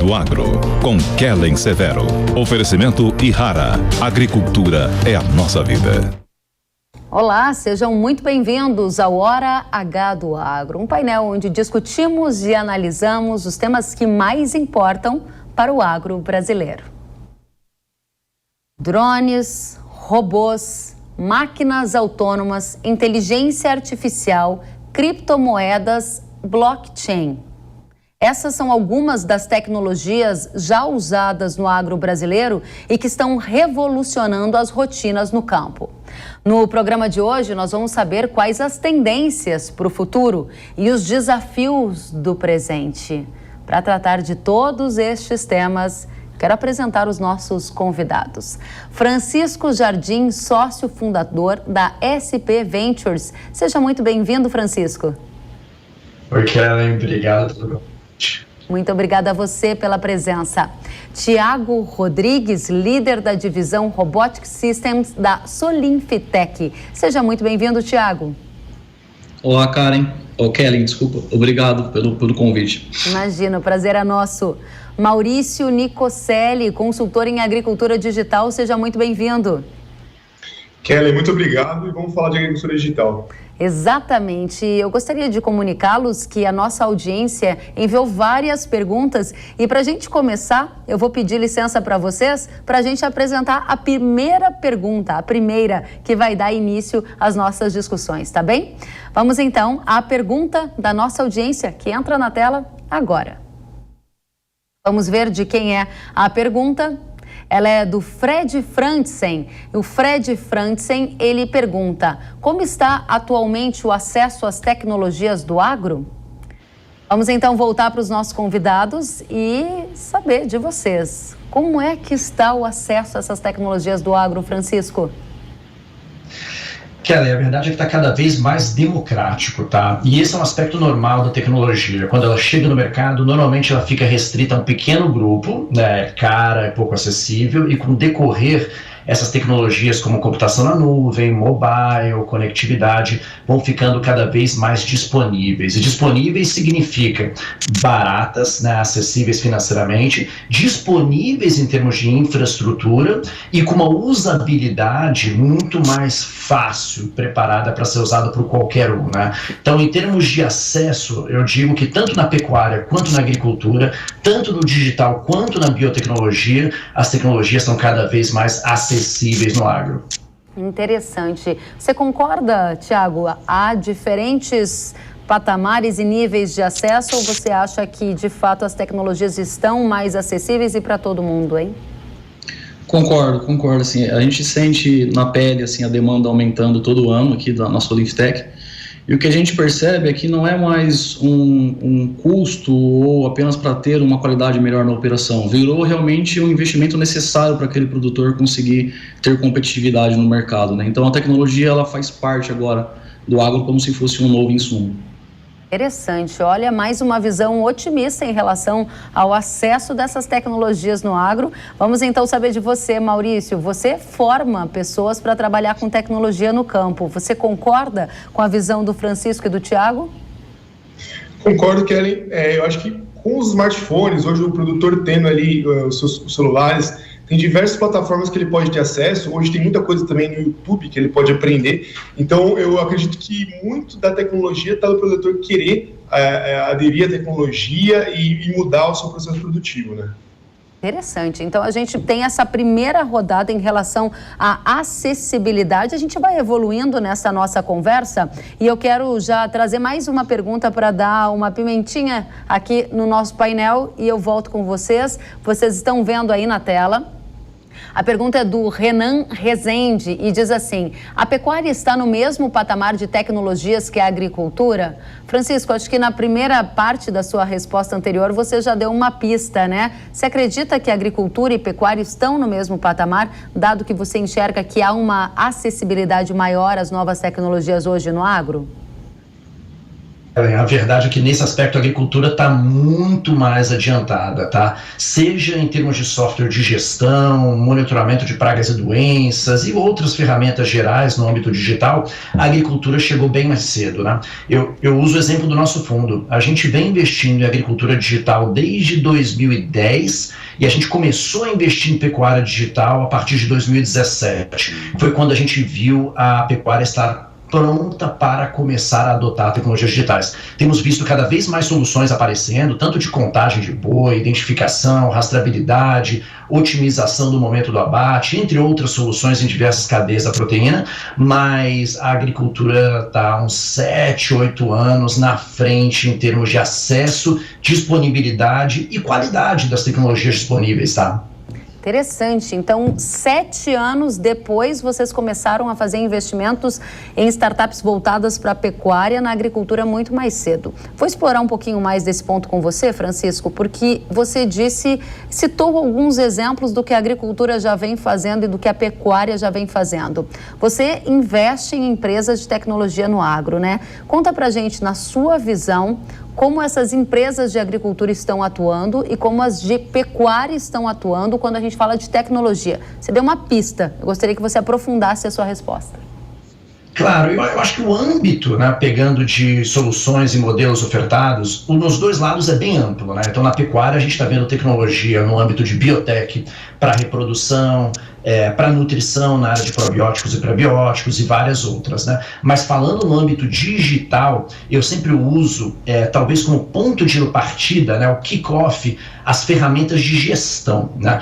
do Agro, com Kellen Severo. Oferecimento Ihara. Agricultura é a nossa vida. Olá, sejam muito bem-vindos ao Hora H do Agro, um painel onde discutimos e analisamos os temas que mais importam para o agro brasileiro. Drones, robôs, máquinas autônomas, inteligência artificial, criptomoedas, blockchain. Essas são algumas das tecnologias já usadas no agro brasileiro e que estão revolucionando as rotinas no campo. No programa de hoje, nós vamos saber quais as tendências para o futuro e os desafios do presente. Para tratar de todos estes temas, quero apresentar os nossos convidados. Francisco Jardim, sócio fundador da SP Ventures. Seja muito bem-vindo, Francisco. Oi, Kellen. Obrigado pelo convite. Muito obrigada a você pela presença. Tiago Rodrigues, líder da divisão Robotic Systems da Solinfitec. Seja muito bem-vindo, Tiago. Olá, Karen. Kellen, desculpa. Obrigado pelo convite. Imagina, o prazer é nosso. Maurício Nicoselli, consultor em agricultura digital. Seja muito bem-vindo. Kellen, muito obrigado e vamos falar de agricultura digital. Exatamente. Eu gostaria de comunicá-los que a nossa audiência enviou várias perguntas e para a gente começar, eu vou pedir licença para vocês para a gente apresentar a primeira pergunta, a primeira que vai dar início às nossas discussões, tá bem? Vamos então à pergunta da nossa audiência que entra na tela agora. Vamos ver de quem é a pergunta. Ela é do Fred Frantzen. O Fred Frantzen, ele pergunta: como está atualmente o acesso às tecnologias do agro? Vamos então voltar para os nossos convidados e saber de vocês. Como é que está o acesso a essas tecnologias do agro, Francisco? Kelly, a verdade é que está cada vez mais democrático, tá? E esse é um aspecto normal da tecnologia. Quando ela chega no mercado, normalmente ela fica restrita a um pequeno grupo, né? Cara, é pouco acessível, e com o decorrer, essas tecnologias como computação na nuvem, mobile, conectividade, vão ficando cada vez mais disponíveis. E disponíveis significa baratas, né, acessíveis financeiramente, disponíveis em termos de infraestrutura e com uma usabilidade muito mais fácil, preparada para ser usada por qualquer um, né? Então, em termos de acesso, eu digo que tanto na pecuária quanto na agricultura, tanto no digital quanto na biotecnologia, as tecnologias são cada vez mais acessíveis no agro. Interessante. Você concorda, Tiago? Há diferentes patamares e níveis de acesso ou você acha que, de fato, as tecnologias estão mais acessíveis e para todo mundo, hein? Concordo, assim, a gente sente na pele, assim, a demanda aumentando todo ano aqui da nossa Solinfitec, e o que a gente percebe é que não é mais um custo ou apenas para ter uma qualidade melhor na operação, virou realmente um investimento necessário para aquele produtor conseguir ter competitividade no mercado, né? Então a tecnologia, ela faz parte agora do agro como se fosse um novo insumo. Interessante. Olha, mais uma visão otimista em relação ao acesso dessas tecnologias no agro. Vamos então saber de você, Maurício. Você forma pessoas para trabalhar com tecnologia no campo. Você concorda com a visão do Francisco e do Tiago? Concordo, Kelly. Eu acho que com os smartphones, hoje o produtor tendo ali os seus celulares, tem diversas plataformas que ele pode ter acesso. Hoje tem muita coisa também no YouTube que ele pode aprender. Então, eu acredito que muito da tecnologia está no produtor querer aderir à tecnologia e mudar o seu processo produtivo, né? Interessante. Então, a gente tem essa primeira rodada em relação à acessibilidade. A gente vai evoluindo nessa nossa conversa e eu quero já trazer mais uma pergunta para dar uma pimentinha aqui no nosso painel e eu volto com vocês. Vocês estão vendo aí na tela. A pergunta é do Renan Rezende e diz assim: a pecuária está no mesmo patamar de tecnologias que a agricultura? Francisco, acho que na primeira parte da sua resposta anterior você já deu uma pista, né? Você acredita que a agricultura e pecuária estão no mesmo patamar, dado que você enxerga que há uma acessibilidade maior às novas tecnologias hoje no agro? A verdade é que nesse aspecto a agricultura está muito mais adiantada, tá? Seja em termos de software de gestão, monitoramento de pragas e doenças e outras ferramentas gerais no âmbito digital, a agricultura chegou bem mais cedo, né? Eu uso o exemplo do nosso fundo. A gente vem investindo em agricultura digital desde 2010 e a gente começou a investir em pecuária digital a partir de 2017. Foi quando a gente viu a pecuária estar pronta para começar a adotar tecnologias digitais. Temos visto cada vez mais soluções aparecendo, tanto de contagem de boi, identificação, rastreabilidade, otimização do momento do abate, entre outras soluções em diversas cadeias da proteína, mas a agricultura está uns 7, 8 anos na frente em termos de acesso, disponibilidade e qualidade das tecnologias disponíveis, tá? Interessante. Então, 7 anos depois, vocês começaram a fazer investimentos em startups voltadas para a pecuária na agricultura muito mais cedo. Vou explorar um pouquinho mais desse ponto com você, Francisco, porque você citou alguns exemplos do que a agricultura já vem fazendo e do que a pecuária já vem fazendo. Você investe em empresas de tecnologia no agro, né? Conta pra gente, na sua visão, como essas empresas de agricultura estão atuando e como as de pecuária estão atuando quando a gente fala de tecnologia. Você deu uma pista, eu gostaria que você aprofundasse a sua resposta. Claro, eu acho que o âmbito, né, pegando de soluções e modelos ofertados, nos dois lados é bem amplo, né? Então, na pecuária, a gente está vendo tecnologia no âmbito de biotech para reprodução, para nutrição na área de probióticos e prebióticos e várias outras, né? Mas falando no âmbito digital, eu sempre uso, talvez como ponto de partida, né, o kick-off, as ferramentas de gestão, né?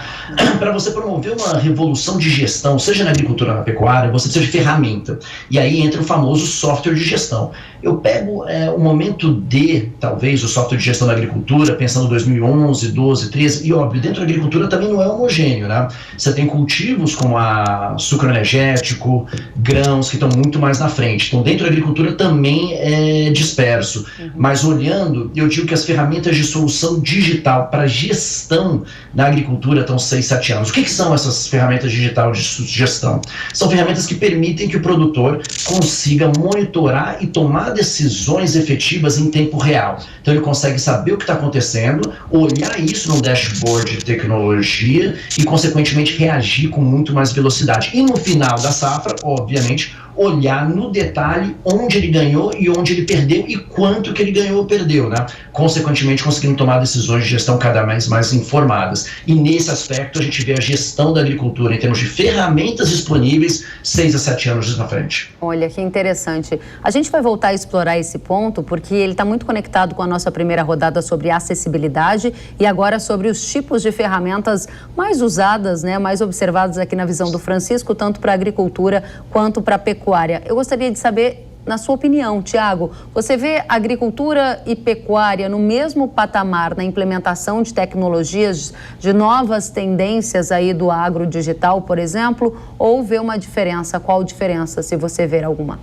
Para você promover uma revolução de gestão, seja na agricultura ou na pecuária, você precisa de ferramenta. E aí entra o famoso software de gestão. Eu pego o momento D, talvez, o software de gestão da agricultura, pensando em 2011, 12, 13, e óbvio, dentro da agricultura também não é homogêneo, né? Você tem cultivos como a sucro energético, grãos, que estão muito mais na frente. Então, dentro da agricultura também é disperso. Mas olhando, eu digo que as ferramentas de solução digital para gestão na agricultura estão 6, 7 anos. O que são essas ferramentas digital de gestão? São ferramentas que permitem que o produtor consiga monitorar e tomar decisões efetivas em tempo real. Então, ele consegue saber o que está acontecendo, olhar isso no dashboard de tecnologia e, consequentemente, reagir com muito mais velocidade. E no final da safra, obviamente, olhar no detalhe onde ele ganhou e onde ele perdeu e quanto que ele ganhou ou perdeu, né? Consequentemente, conseguindo tomar decisões de gestão cada vez mais informadas. E nesse aspecto, a gente vê a gestão da agricultura em termos de ferramentas disponíveis 6 a 7 anos na frente. Olha, que interessante. A gente vai voltar a explorar esse ponto porque ele está muito conectado com a nossa primeira rodada sobre acessibilidade e agora sobre os tipos de ferramentas mais usadas, né, mais observadas aqui na visão do Francisco, tanto para a agricultura quanto para a pecuária. Eu gostaria de saber, na sua opinião, Tiago, você vê agricultura e pecuária no mesmo patamar na implementação de tecnologias, de novas tendências aí do agro digital, por exemplo, ou vê uma diferença? Qual diferença, se você ver alguma?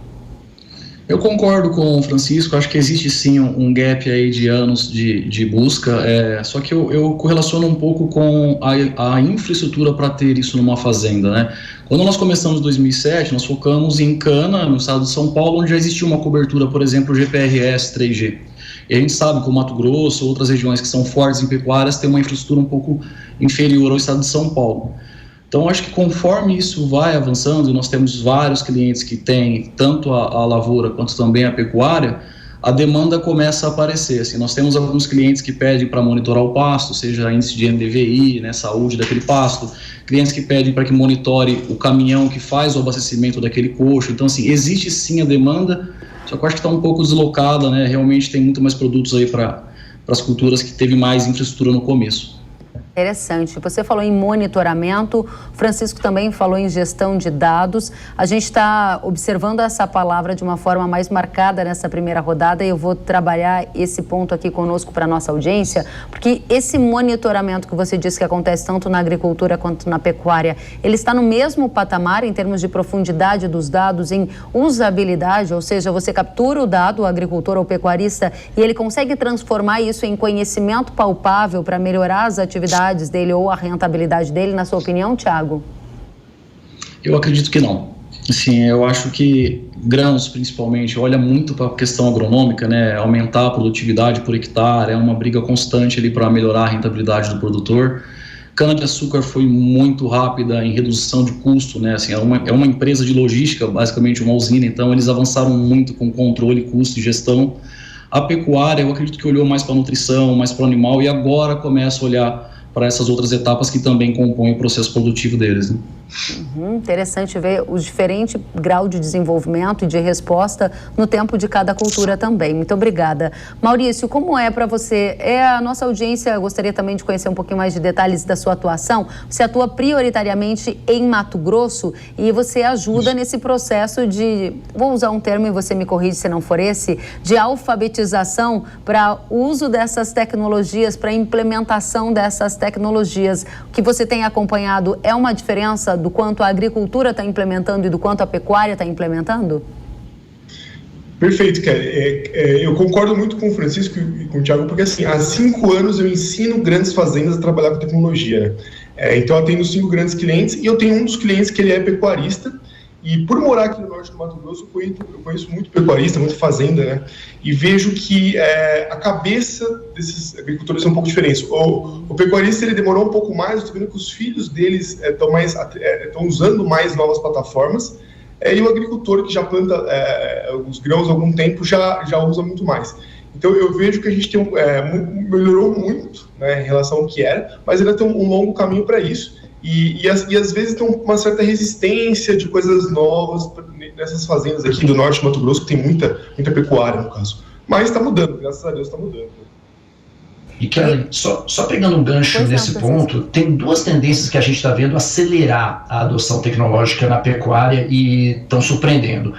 Eu concordo com o Francisco, acho que existe sim um gap aí de anos de busca, só que eu correlaciono um pouco com a infraestrutura para ter isso numa fazenda, né? Quando nós começamos em 2007, nós focamos em cana, no estado de São Paulo, onde já existia uma cobertura, por exemplo, GPRS 3G. E a gente sabe que o Mato Grosso, outras regiões que são fortes em pecuárias, têm uma infraestrutura um pouco inferior ao estado de São Paulo. Então, acho que conforme isso vai avançando, e nós temos vários clientes que têm tanto a lavoura quanto também a pecuária, a demanda começa a aparecer. Assim, nós temos alguns clientes que pedem para monitorar o pasto, seja índice de NDVI, né, saúde daquele pasto, clientes que pedem para que monitore o caminhão que faz o abastecimento daquele coxo. Então, assim, existe sim a demanda, só que eu acho que está um pouco deslocada, né? Realmente tem muito mais produtos aí para as culturas que teve mais infraestrutura no começo. Interessante. Você falou em monitoramento, Francisco também falou em gestão de dados. A gente está observando essa palavra de uma forma mais marcada nessa primeira rodada e eu vou trabalhar esse ponto aqui conosco para a nossa audiência, porque esse monitoramento que você disse que acontece tanto na agricultura quanto na pecuária, ele está no mesmo patamar em termos de profundidade dos dados, em usabilidade, ou seja, você captura o dado, o agricultor ou o pecuarista, e ele consegue transformar isso em conhecimento palpável para melhorar as atividades dele ou a rentabilidade dele, na sua opinião, Tiago? Eu acredito que não. Sim, eu acho que grãos, principalmente, olha muito para a questão agronômica, né? Aumentar a produtividade por hectare, é uma briga constante ali para melhorar a rentabilidade do produtor. Cana-de-açúcar foi muito rápida em redução de custo, né? Assim, é uma empresa de logística, basicamente uma usina, então eles avançaram muito com controle, custo e gestão. A pecuária, eu acredito que olhou mais para a nutrição, mais para o animal, e agora começa a olhar para essas outras etapas que também compõem o processo produtivo deles, né? Interessante ver o diferente grau de desenvolvimento e de resposta no tempo de cada cultura também. Muito obrigada. Maurício, como é para você? A nossa audiência gostaria também de conhecer um pouquinho mais de detalhes da sua atuação. Você atua prioritariamente em Mato Grosso e você ajuda nesse processo de, vou usar um termo e você me corrige se não for esse, de alfabetização para o uso dessas tecnologias, para a implementação dessas tecnologias. O que você tem acompanhado é uma diferença do quanto a agricultura está implementando e do quanto a pecuária está implementando? Perfeito, Kelly. Eu concordo muito com o Francisco e com o Thiago, porque assim, há 5 anos eu ensino grandes fazendas a trabalhar com tecnologia. Então eu tenho 5 grandes clientes e eu tenho um dos clientes que ele é pecuarista. E por morar aqui no norte do Mato Grosso, eu conheço muito pecuarista, muita fazenda, né? E vejo que a cabeça desses agricultores é um pouco diferente. O pecuarista, ele demorou um pouco mais, eu estou vendo que os filhos deles estão usando mais novas plataformas, e o agricultor que já planta os grãos há algum tempo já usa muito mais. Então eu vejo que a gente melhorou muito, né, em relação ao que era, mas ainda tem um longo caminho para isso. E às vezes tem uma certa resistência de coisas novas nessas fazendas aqui do norte do Mato Grosso, que tem muita pecuária, no caso. Mas está mudando, graças a Deus está mudando. E Kelly, só pegando um gancho nesse ponto, tem 2 tendências que a gente está vendo acelerar a adoção tecnológica na pecuária e estão surpreendendo.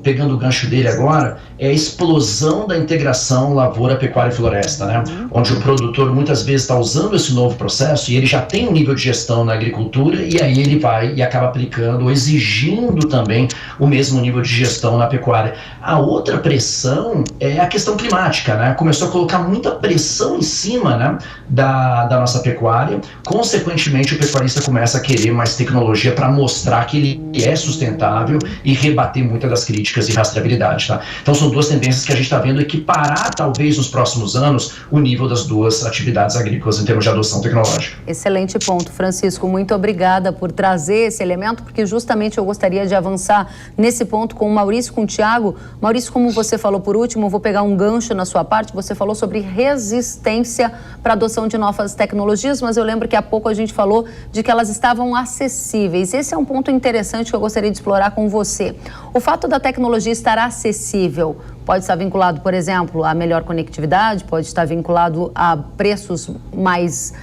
Pegando o gancho dele agora, é a explosão da integração lavoura, pecuária e floresta, né? Onde o produtor muitas vezes está usando esse novo processo e ele já tem um nível de gestão na agricultura e aí ele vai e acaba aplicando ou exigindo também o mesmo nível de gestão na pecuária. A outra pressão é a questão climática, né? Começou a colocar muita pressão em cima, né, da nossa pecuária. Consequentemente, o pecuarista começa a querer mais tecnologia para mostrar que ele é sustentável e rebater muitas das críticas e rastreabilidade, tá? Então são 2 tendências que a gente está vendo equiparar, talvez, nos próximos anos, o nível das 2 atividades agrícolas em termos de adoção tecnológica. Excelente ponto, Francisco. Muito obrigada por trazer esse elemento, porque justamente eu gostaria de avançar nesse ponto com o Maurício, com o Thiago. Maurício, como você falou por último, eu vou pegar um gancho na sua parte, você falou sobre resistência para a adoção de novas tecnologias, mas eu lembro que há pouco a gente falou de que elas estavam acessíveis. Esse é um ponto interessante que eu gostaria de explorar com você. O fato da tecnologia estar acessível pode estar vinculado, por exemplo, a melhor conectividade, pode estar vinculado a preços mais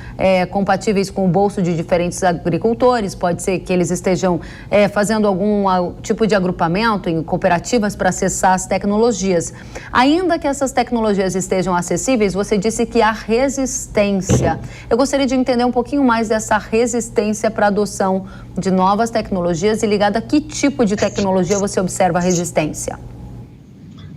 compatíveis com o bolso de diferentes agricultores, pode ser que eles estejam fazendo algum tipo de agrupamento em cooperativas para acessar as tecnologias. Ainda que essas tecnologias estejam acessíveis, você disse que há resistência. Eu gostaria de entender um pouquinho mais dessa resistência para a adoção de novas tecnologias e ligada a que tipo de tecnologia você observa a resistência.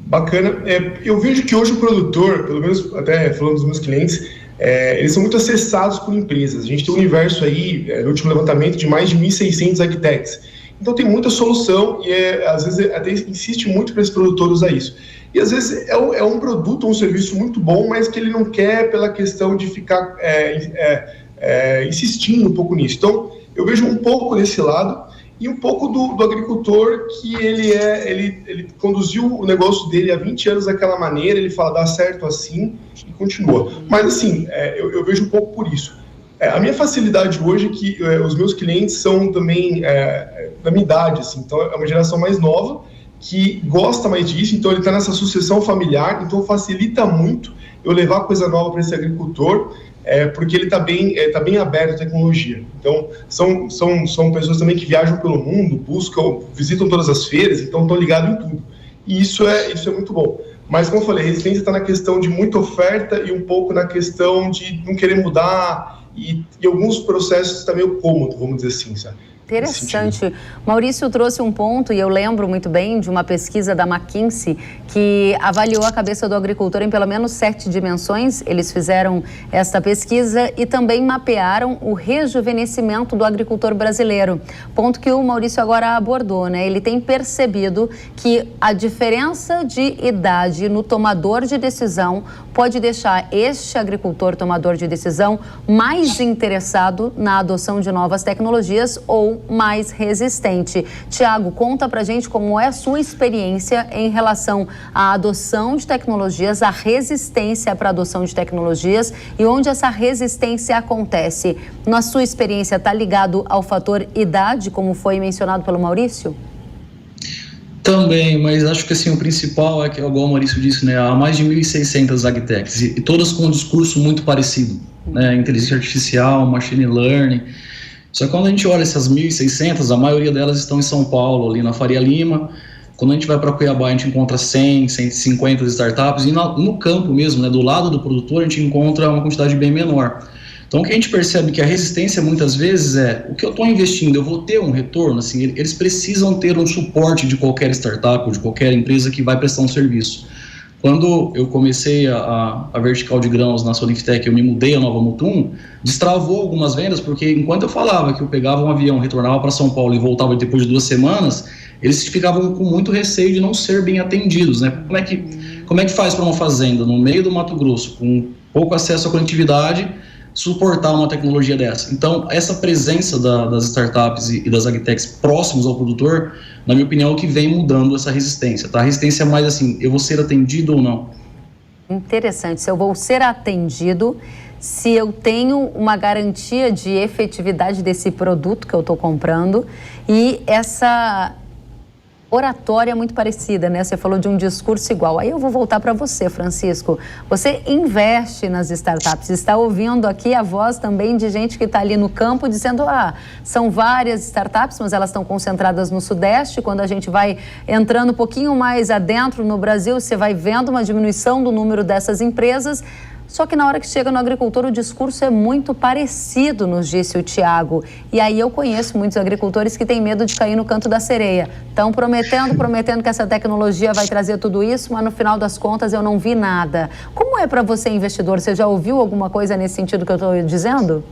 Bacana. Eu vejo que hoje o produtor, pelo menos até falando dos meus clientes, eles são muito acessados por empresas. A gente tem um universo aí, no último levantamento, de mais de 1.600 agtechs. Então tem muita solução e às vezes até insiste muito para esse produtor usar isso. E às vezes é um produto, um serviço muito bom, mas que ele não quer pela questão de ficar insistindo um pouco nisso. Então eu vejo um pouco desse lado. E um pouco do agricultor que ele conduziu o negócio dele há 20 anos daquela maneira, ele fala, dá certo assim, e continua. Mas assim, eu vejo um pouco por isso. A minha facilidade hoje é que os meus clientes são também da minha idade, assim, então é uma geração mais nova, que gosta mais disso, então ele está nessa sucessão familiar, então facilita muito eu levar coisa nova para esse agricultor, porque ele está bem aberto à tecnologia. Então, são pessoas também que viajam pelo mundo, visitam todas as feiras, então estão ligados em tudo. E isso é muito bom. Mas, como eu falei, a resistência está na questão de muita oferta e um pouco na questão de não querer mudar, e alguns processos está meio cômodo, vamos dizer assim, sabe? Interessante. Maurício trouxe um ponto, e eu lembro muito bem de uma pesquisa da McKinsey que avaliou a cabeça do agricultor em pelo menos 7 dimensões. Eles fizeram esta pesquisa e também mapearam o rejuvenescimento do agricultor brasileiro. Ponto que o Maurício agora abordou, né? Ele tem percebido que a diferença de idade no tomador de decisão pode deixar este agricultor tomador de decisão mais interessado na adoção de novas tecnologias ou mais resistente. Tiago, conta pra gente como é a sua experiência em relação à adoção de tecnologias, à resistência para a adoção de tecnologias e onde essa resistência acontece. Na sua experiência, está ligado ao fator idade, como foi mencionado pelo Maurício? Também, mas acho que assim, o principal é que, igual o Maurício disse, né, há mais de 1.600 agtechs e todas com um discurso muito parecido, né, inteligência artificial, machine learning. Só que quando a gente olha essas 1.600, a maioria delas estão em São Paulo, ali na Faria Lima. Quando a gente vai para Cuiabá, a gente encontra 100, 150 startups e no campo mesmo, né, do lado do produtor, a gente encontra uma quantidade bem menor. Então, o que a gente percebe que a resistência, muitas vezes, é o que eu estou investindo, eu vou ter um retorno? Assim, eles precisam ter um suporte de qualquer startup ou de qualquer empresa que vai prestar um serviço. Quando eu comecei a vertical de grãos na Solinftec, eu me mudei a Nova Mutum, destravou algumas vendas, porque enquanto eu falava que eu pegava um avião, retornava para São Paulo e voltava depois de 2 semanas, eles ficavam com muito receio de não ser bem atendidos, né? Como é que faz para uma fazenda no meio do Mato Grosso, com pouco acesso à conectividade, suportar uma tecnologia dessa? Então, essa presença das startups e das agtechs próximos ao produtor, na minha opinião, é o que vem mudando essa resistência, tá? A resistência é mais assim, eu vou ser atendido ou não? Interessante, se eu vou ser atendido, se eu tenho uma garantia de efetividade desse produto que eu estou comprando e essa oratória muito parecida, né? Você falou de um discurso igual. Aí eu vou voltar para você, Francisco. Você investe nas startups, está ouvindo aqui a voz também de gente que está ali no campo dizendo, são várias startups, mas elas estão concentradas no Sudeste. Quando a gente vai entrando um pouquinho mais adentro no Brasil, você vai vendo uma diminuição do número dessas empresas. Só que na hora que chega no agricultor, o discurso é muito parecido, nos disse o Tiago. E aí eu conheço muitos agricultores que têm medo de cair no canto da sereia. Estão prometendo que essa tecnologia vai trazer tudo isso, mas no final das contas eu não vi nada. Como é para você, investidor? Você já ouviu alguma coisa nesse sentido que eu estou dizendo?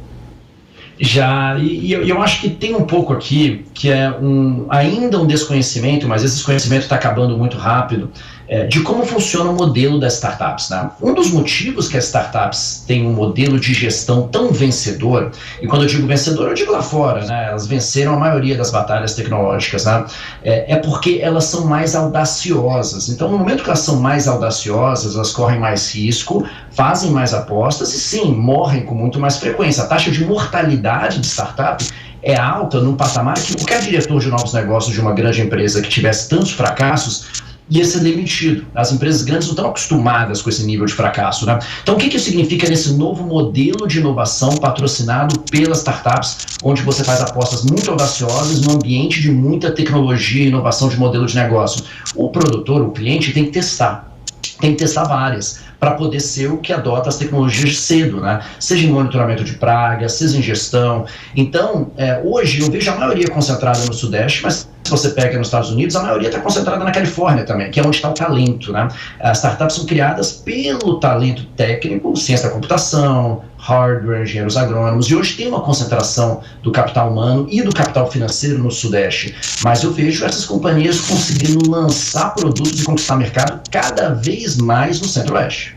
Já, e eu acho que tem um pouco aqui que é ainda um desconhecimento, mas esse desconhecimento está acabando muito rápido, de como funciona o modelo das startups, né? Um dos motivos que as startups têm um modelo de gestão tão vencedor, e quando eu digo vencedor, eu digo lá fora, né? Elas venceram a maioria das batalhas tecnológicas, né? É porque elas são mais audaciosas. Então, no momento que elas são mais audaciosas, elas correm mais risco, fazem mais apostas e sim, morrem com muito mais frequência. A taxa de mortalidade de startup é alta num patamar que qualquer diretor de novos negócios de uma grande empresa que tivesse tantos fracassos ia ser demitido. As empresas grandes não estão acostumadas com esse nível de fracasso, né? Então, o que isso significa nesse novo modelo de inovação patrocinado pelas startups, onde você faz apostas muito audaciosas num ambiente de muita tecnologia e inovação de modelo de negócio? O produtor, o cliente, tem que testar várias, para poder ser o que adota as tecnologias cedo, né? Seja em monitoramento de pragas, seja em gestão. Então, hoje eu vejo a maioria concentrada no Sudeste, mas se você pega nos Estados Unidos, a maioria está concentrada na Califórnia também, que é onde está o talento, né? As startups são criadas pelo talento técnico, ciência da computação, hardware, engenheiros agrônomos, e hoje tem uma concentração do capital humano e do capital financeiro no Sudeste. Mas eu vejo essas companhias conseguindo lançar produtos e conquistar mercado cada vez mais no Centro-Oeste.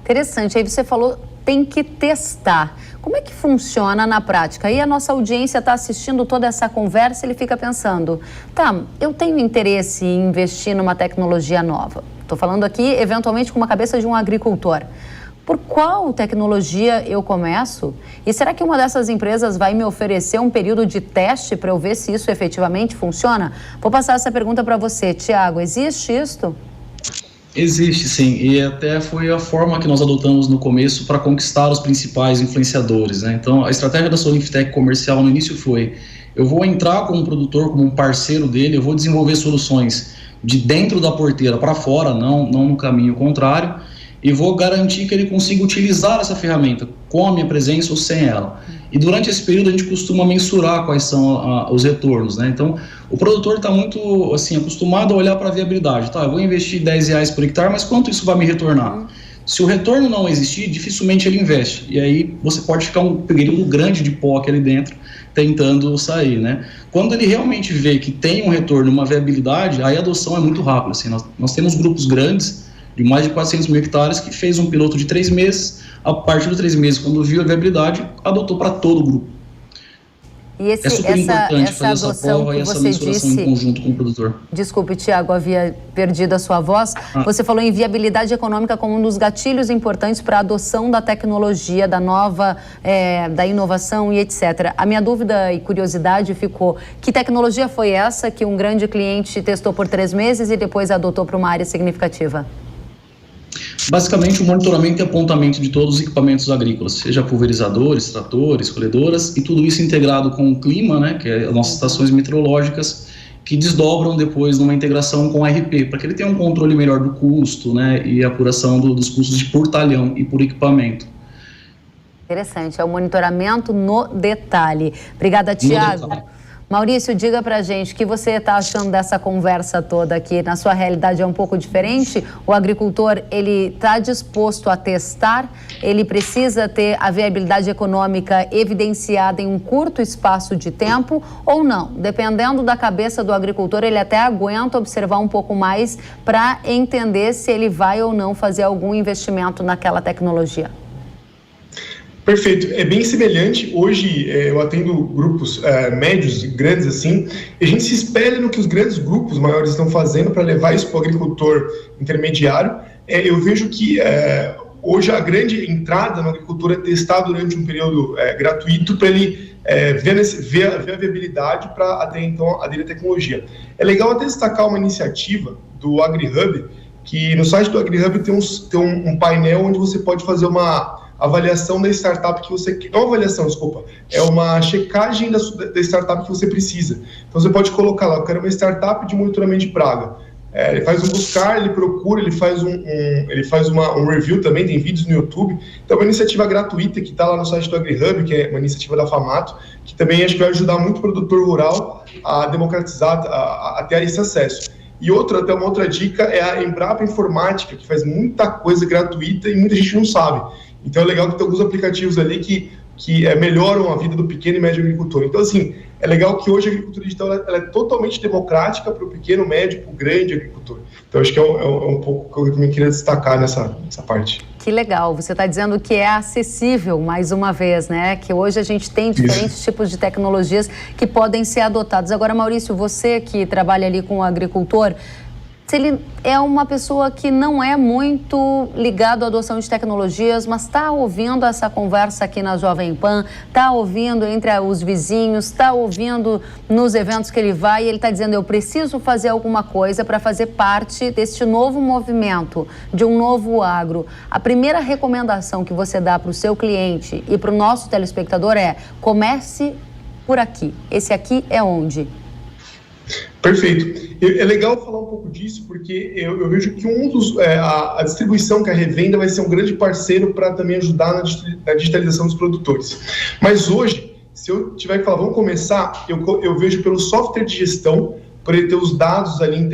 Interessante, aí você falou, tem que testar. Como é que funciona na prática? Aí a nossa audiência está assistindo toda essa conversa e ele fica pensando, eu tenho interesse em investir numa tecnologia nova. Estou falando aqui, eventualmente, com uma cabeça de um agricultor. Por qual tecnologia eu começo? E será que uma dessas empresas vai me oferecer um período de teste para eu ver se isso efetivamente funciona? Vou passar essa pergunta para você, Tiago. Existe isto? Existe, sim, e até foi a forma que nós adotamos no começo para conquistar os principais influenciadores, né? Então, a estratégia da Solinftec comercial no início foi, eu vou entrar como produtor, como um parceiro dele, eu vou desenvolver soluções de dentro da porteira para fora, não no caminho contrário, e vou garantir que ele consiga utilizar essa ferramenta com a minha presença ou sem ela. E durante esse período a gente costuma mensurar quais são os retornos, né? Então, o produtor está muito assim, acostumado a olhar para a viabilidade. Tá, eu vou investir R$10 por hectare, mas quanto isso vai me retornar? Se o retorno não existir, dificilmente ele investe. E aí você pode ficar um período grande de POC ali dentro, tentando sair, né? Quando ele realmente vê que tem um retorno, uma viabilidade, aí a adoção é muito rápida. Assim, nós temos grupos grandes, de mais de 400 mil hectares, que fez um piloto de 3 meses, a partir dos 3 meses, quando viu a viabilidade, adotou para todo o grupo. E é super importante fazer essa prova e essa mensuração em conjunto com o produtor. Desculpe, Tiago, havia perdido a sua voz. Você falou em viabilidade econômica como um dos gatilhos importantes para a adoção da tecnologia, da nova, da inovação e etc. A minha dúvida e curiosidade ficou, que tecnologia foi essa que um grande cliente testou por 3 meses e depois adotou para uma área significativa? Basicamente, o monitoramento e apontamento de todos os equipamentos agrícolas, seja pulverizadores, tratores, colhedoras, e tudo isso integrado com o clima, né, que é as nossas estações meteorológicas, que desdobram depois numa integração com o RP, para que ele tenha um controle melhor do custo, né, e apuração dos custos por talhão e por equipamento. Interessante, é o monitoramento no detalhe. Obrigada, Tiago. Maurício, diga pra gente o que você está achando dessa conversa toda aqui. Na sua realidade é um pouco diferente? O agricultor, ele está disposto a testar? Ele precisa ter a viabilidade econômica evidenciada em um curto espaço de tempo ou não? Dependendo da cabeça do agricultor, ele até aguenta observar um pouco mais para entender se ele vai ou não fazer algum investimento naquela tecnologia. Perfeito, é bem semelhante. Hoje eu atendo grupos médios e grandes assim, e a gente se espelha no que os grandes grupos maiores estão fazendo para levar isso para o agricultor intermediário. Eu vejo que hoje a grande entrada na agricultura é testar durante um período gratuito para ele ver a viabilidade para até então aderir à tecnologia. É legal até destacar uma iniciativa do AgriHub, que no site do AgriHub tem um painel onde você pode fazer uma avaliação da startup que você... Não avaliação, desculpa. É uma checagem da startup que você precisa. Então, você pode colocar lá, eu quero uma startup de monitoramento de praga. Ele faz um buscar, ele procura, ele faz um review também, tem vídeos no YouTube. Então, é uma iniciativa gratuita que está lá no site do AgriHub, que é uma iniciativa da FAMATO, que também acho que vai ajudar muito o produtor rural a democratizar, a ter esse acesso. E até uma outra dica é a Embrapa Informática, que faz muita coisa gratuita e muita gente não sabe. Então é legal que tem alguns aplicativos ali que melhoram a vida do pequeno e médio agricultor. Então, assim, é legal que hoje a agricultura digital ela é totalmente democrática para o pequeno, médio, para o grande agricultor. Então, acho que é um pouco que eu também queria destacar nessa parte. Que legal, você está dizendo que é acessível, mais uma vez, né? Que hoje a gente tem diferentes tipos de tecnologias que podem ser adotadas. Agora, Maurício, você que trabalha ali com o agricultor, se ele é uma pessoa que não é muito ligado à adoção de tecnologias, mas está ouvindo essa conversa aqui na Jovem Pan, está ouvindo entre os vizinhos, está ouvindo nos eventos que ele vai e ele está dizendo, eu preciso fazer alguma coisa para fazer parte deste novo movimento, de um novo agro. A primeira recomendação que você dá para o seu cliente e para o nosso telespectador é, comece por aqui. Esse aqui é onde? Perfeito. É legal falar um pouco disso, porque eu vejo que a distribuição, que a revenda vai ser um grande parceiro para também ajudar na digitalização dos produtores. Mas hoje, se eu tiver que falar, vamos começar, eu vejo pelo software de gestão, por ele ter os dados ali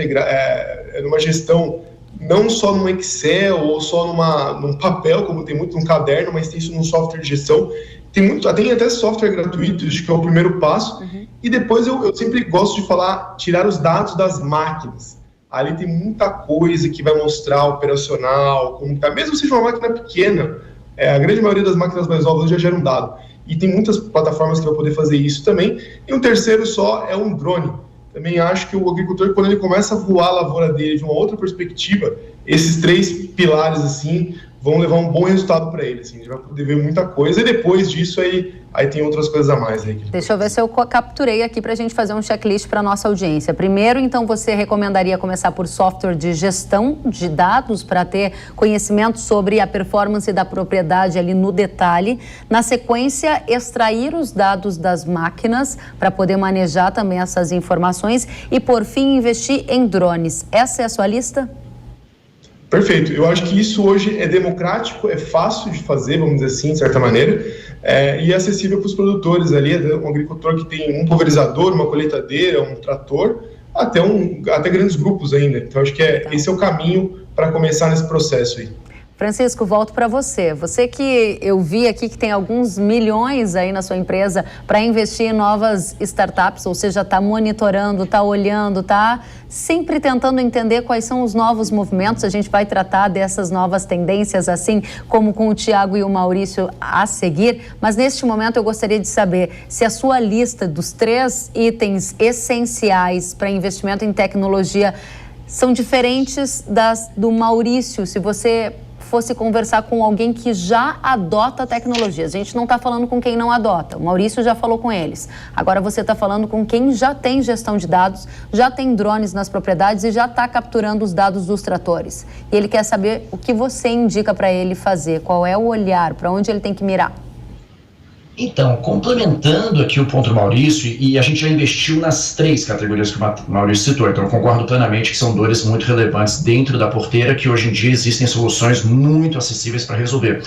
numa gestão, não só no Excel ou só num papel, como tem muito num caderno, mas tem isso num software de gestão. Tem até software gratuito, acho que é o primeiro passo. E depois eu sempre gosto de falar, tirar os dados das máquinas. Ali tem muita coisa que vai mostrar operacional, como tá. Mesmo se seja uma máquina pequena, a grande maioria das máquinas mais novas já gera um dado. E tem muitas plataformas que vão poder fazer isso também. E um terceiro só é um drone. Também acho que o agricultor, quando ele começa a voar a lavoura dele de uma outra perspectiva, esses 3 pilares assim vão levar um bom resultado para ele. Assim, ele vai poder ver muita coisa e depois disso aí tem outras coisas a mais. Deixa eu ver se eu capturei aqui para a gente fazer um checklist para a nossa audiência. Primeiro, então, você recomendaria começar por software de gestão de dados para ter conhecimento sobre a performance da propriedade ali no detalhe. Na sequência, extrair os dados das máquinas para poder manejar também essas informações. E, por fim, investir em drones. Essa é a sua lista? Perfeito. Eu acho que isso hoje é democrático, é fácil de fazer, vamos dizer assim, de certa maneira, e é acessível para os produtores ali, um agricultor que tem um pulverizador, uma colheitadeira, um trator, até grandes grupos ainda. Então, acho que esse é o caminho para começar nesse processo aí. Francisco, volto para você. Você que eu vi aqui que tem alguns milhões aí na sua empresa para investir em novas startups, ou seja, está monitorando, está olhando, está sempre tentando entender quais são os novos movimentos. A gente vai tratar dessas novas tendências, assim como com o Thiago e o Maurício a seguir. Mas neste momento eu gostaria de saber se a sua lista dos 3 itens essenciais para investimento em tecnologia são diferentes do Maurício, se você fosse conversar com alguém que já adota tecnologia. A gente não está falando com quem não adota. O Maurício já falou com eles. Agora você está falando com quem já tem gestão de dados, já tem drones nas propriedades e já está capturando os dados dos tratores. E ele quer saber o que você indica para ele fazer, qual é o olhar, para onde ele tem que mirar. Então, complementando aqui o ponto do Maurício, e a gente já investiu nas 3 categorias que o Maurício citou, então eu concordo plenamente que são dores muito relevantes dentro da porteira, que hoje em dia existem soluções muito acessíveis para resolver.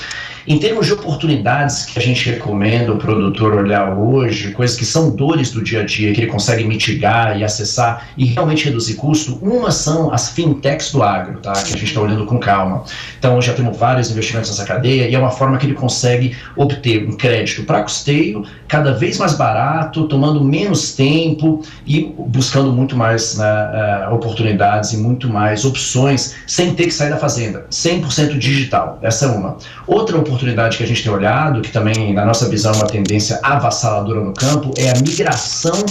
Em termos de oportunidades que a gente recomenda o produtor olhar hoje, coisas que são dores do dia a dia, que ele consegue mitigar e acessar e realmente reduzir custo, uma são as fintechs do agro, tá? Que a gente está olhando com calma. Então, já temos vários investimentos nessa cadeia e é uma forma que ele consegue obter um crédito para custeio, cada vez mais barato, tomando menos tempo e buscando muito mais oportunidades e muito mais opções, sem ter que sair da fazenda, 100% digital. Essa é uma. Outra oportunidade que a gente tem olhado, que também, na nossa visão, é uma tendência avassaladora no campo, é a migração